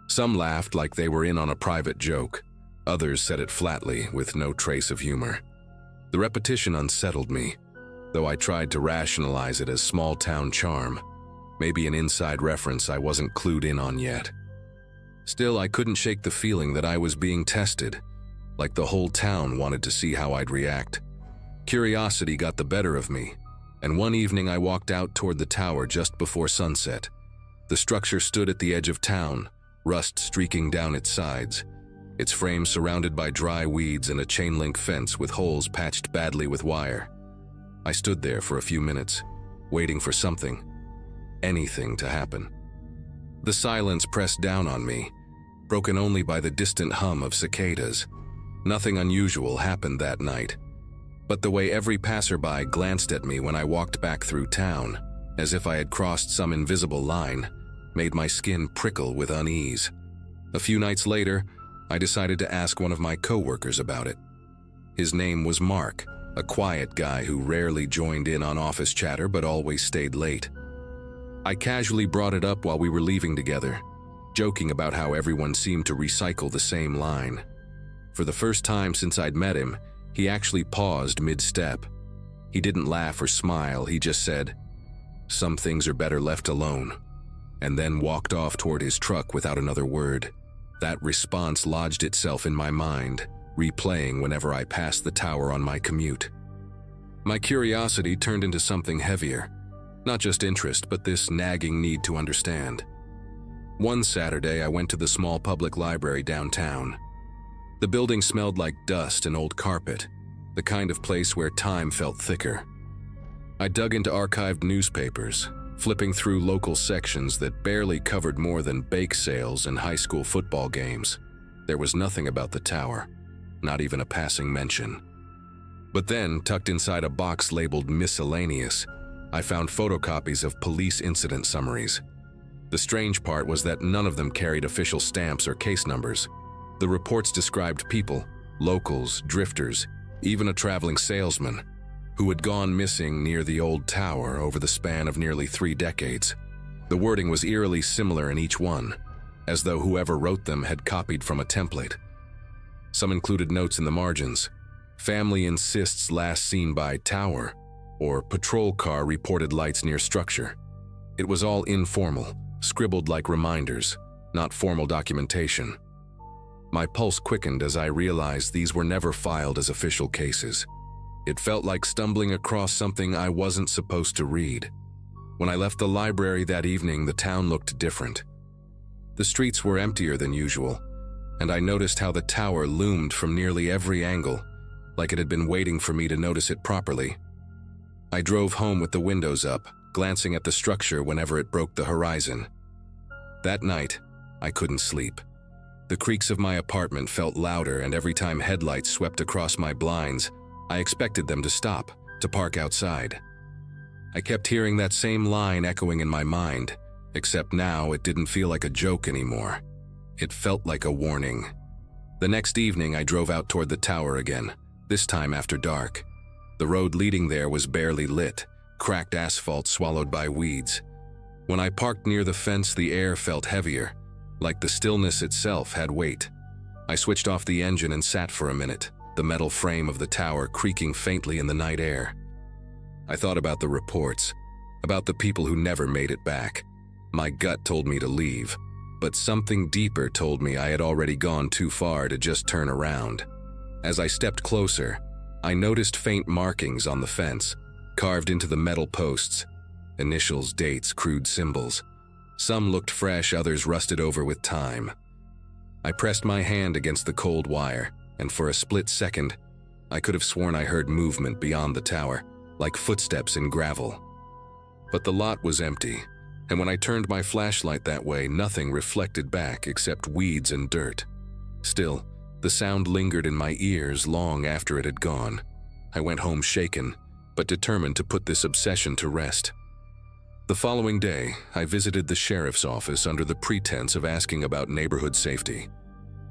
Some laughed like they were in on a private joke. Others said it flatly, with no trace of humor. The repetition unsettled me, though I tried to rationalize it as small-town charm, maybe an inside reference I wasn't clued in on yet. Still, I couldn't shake the feeling that I was being tested, like the whole town wanted to see how I'd react. Curiosity got the better of me, and one evening I walked out toward the tower just before sunset. The structure stood at the edge of town, rust streaking down its sides, its frame surrounded by dry weeds and a chain-link fence with holes patched badly with wire. I stood there for a few minutes, waiting for something, anything to happen. The silence pressed down on me, broken only by the distant hum of cicadas. Nothing unusual happened that night, but the way every passerby glanced at me when I walked back through town, as if I had crossed some invisible line, made my skin prickle with unease. A few nights later, I decided to ask one of my coworkers about it. His name was Mark, a quiet guy who rarely joined in on office chatter but always stayed late. I casually brought it up while we were leaving together, joking about how everyone seemed to recycle the same line. For the first time since I'd met him, he actually paused mid-step. He didn't laugh or smile, he just said, "Some things are better left alone," and then walked off toward his truck without another word. That response lodged itself in my mind, replaying whenever I passed the tower on my commute. My curiosity turned into something heavier, not just interest, but this nagging need to understand. One Saturday, I went to the small public library downtown. The building smelled like dust and old carpet, the kind of place where time felt thicker. I dug into archived newspapers, flipping through local sections that barely covered more than bake sales and high school football games. There was nothing about the tower, not even a passing mention. But then, tucked inside a box labeled miscellaneous, I found photocopies of police incident summaries. The strange part was that none of them carried official stamps or case numbers. The reports described people, locals, drifters, even a traveling salesman, who had gone missing near the old tower over the span of nearly 3 decades. The wording was eerily similar in each one, as though whoever wrote them had copied from a template. Some included notes in the margins: "Family insists last seen by tower," or "Patrol car reported lights near structure." It was all informal, scribbled like reminders, not formal documentation. My pulse quickened as I realized these were never filed as official cases. It felt like stumbling across something I wasn't supposed to read. When I left the library that evening, the town looked different. The streets were emptier than usual, and I noticed how the tower loomed from nearly every angle, like it had been waiting for me to notice it properly. I drove home with the windows up, glancing at the structure whenever it broke the horizon. That night, I couldn't sleep. The creaks of my apartment felt louder, and every time headlights swept across my blinds, I expected them to stop, to park outside. I kept hearing that same line echoing in my mind, except now it didn't feel like a joke anymore. It felt like a warning. The next evening, I drove out toward the tower again, this time after dark. The road leading there was barely lit, cracked asphalt swallowed by weeds. When I parked near the fence, the air felt heavier, like the stillness itself had weight. I switched off the engine and sat for a minute, the metal frame of the tower creaking faintly in the night air. I thought about the reports, about the people who never made it back. My gut told me to leave, but something deeper told me I had already gone too far to just turn around. As I stepped closer, I noticed faint markings on the fence, carved into the metal posts. Initials, dates, crude symbols. Some looked fresh, others rusted over with time. I pressed my hand against the cold wire, and for a split second, I could have sworn I heard movement beyond the tower, like footsteps in gravel. But the lot was empty, and when I turned my flashlight that way, nothing reflected back except weeds and dirt. Still, the sound lingered in my ears long after it had gone. I went home shaken, but determined to put this obsession to rest. The following day, I visited the sheriff's office under the pretense of asking about neighborhood safety.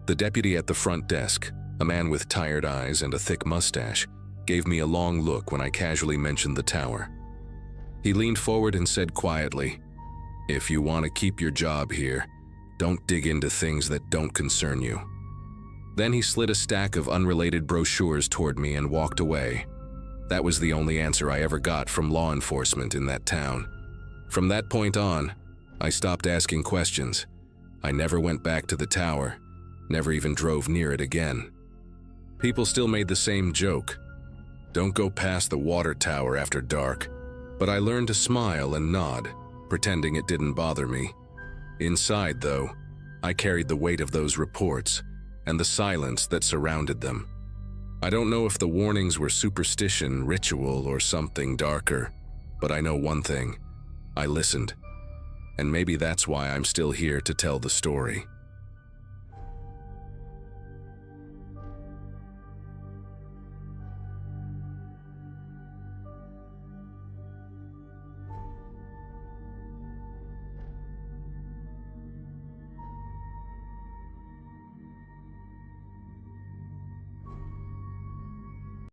The deputy at the front desk, a man with tired eyes and a thick mustache, gave me a long look when I casually mentioned the tower. He leaned forward and said quietly, "If you want to keep your job here, don't dig into things that don't concern you." Then he slid a stack of unrelated brochures toward me and walked away. That was the only answer I ever got from law enforcement in that town. From that point on, I stopped asking questions. I never went back to the tower, never even drove near it again. People still made the same joke. Don't go past the water tower after dark, but I learned to smile and nod, pretending it didn't bother me. Inside, though, I carried the weight of those reports and the silence that surrounded them. I don't know if the warnings were superstition, ritual, or something darker, but I know one thing: I listened. And maybe that's why I'm still here to tell the story.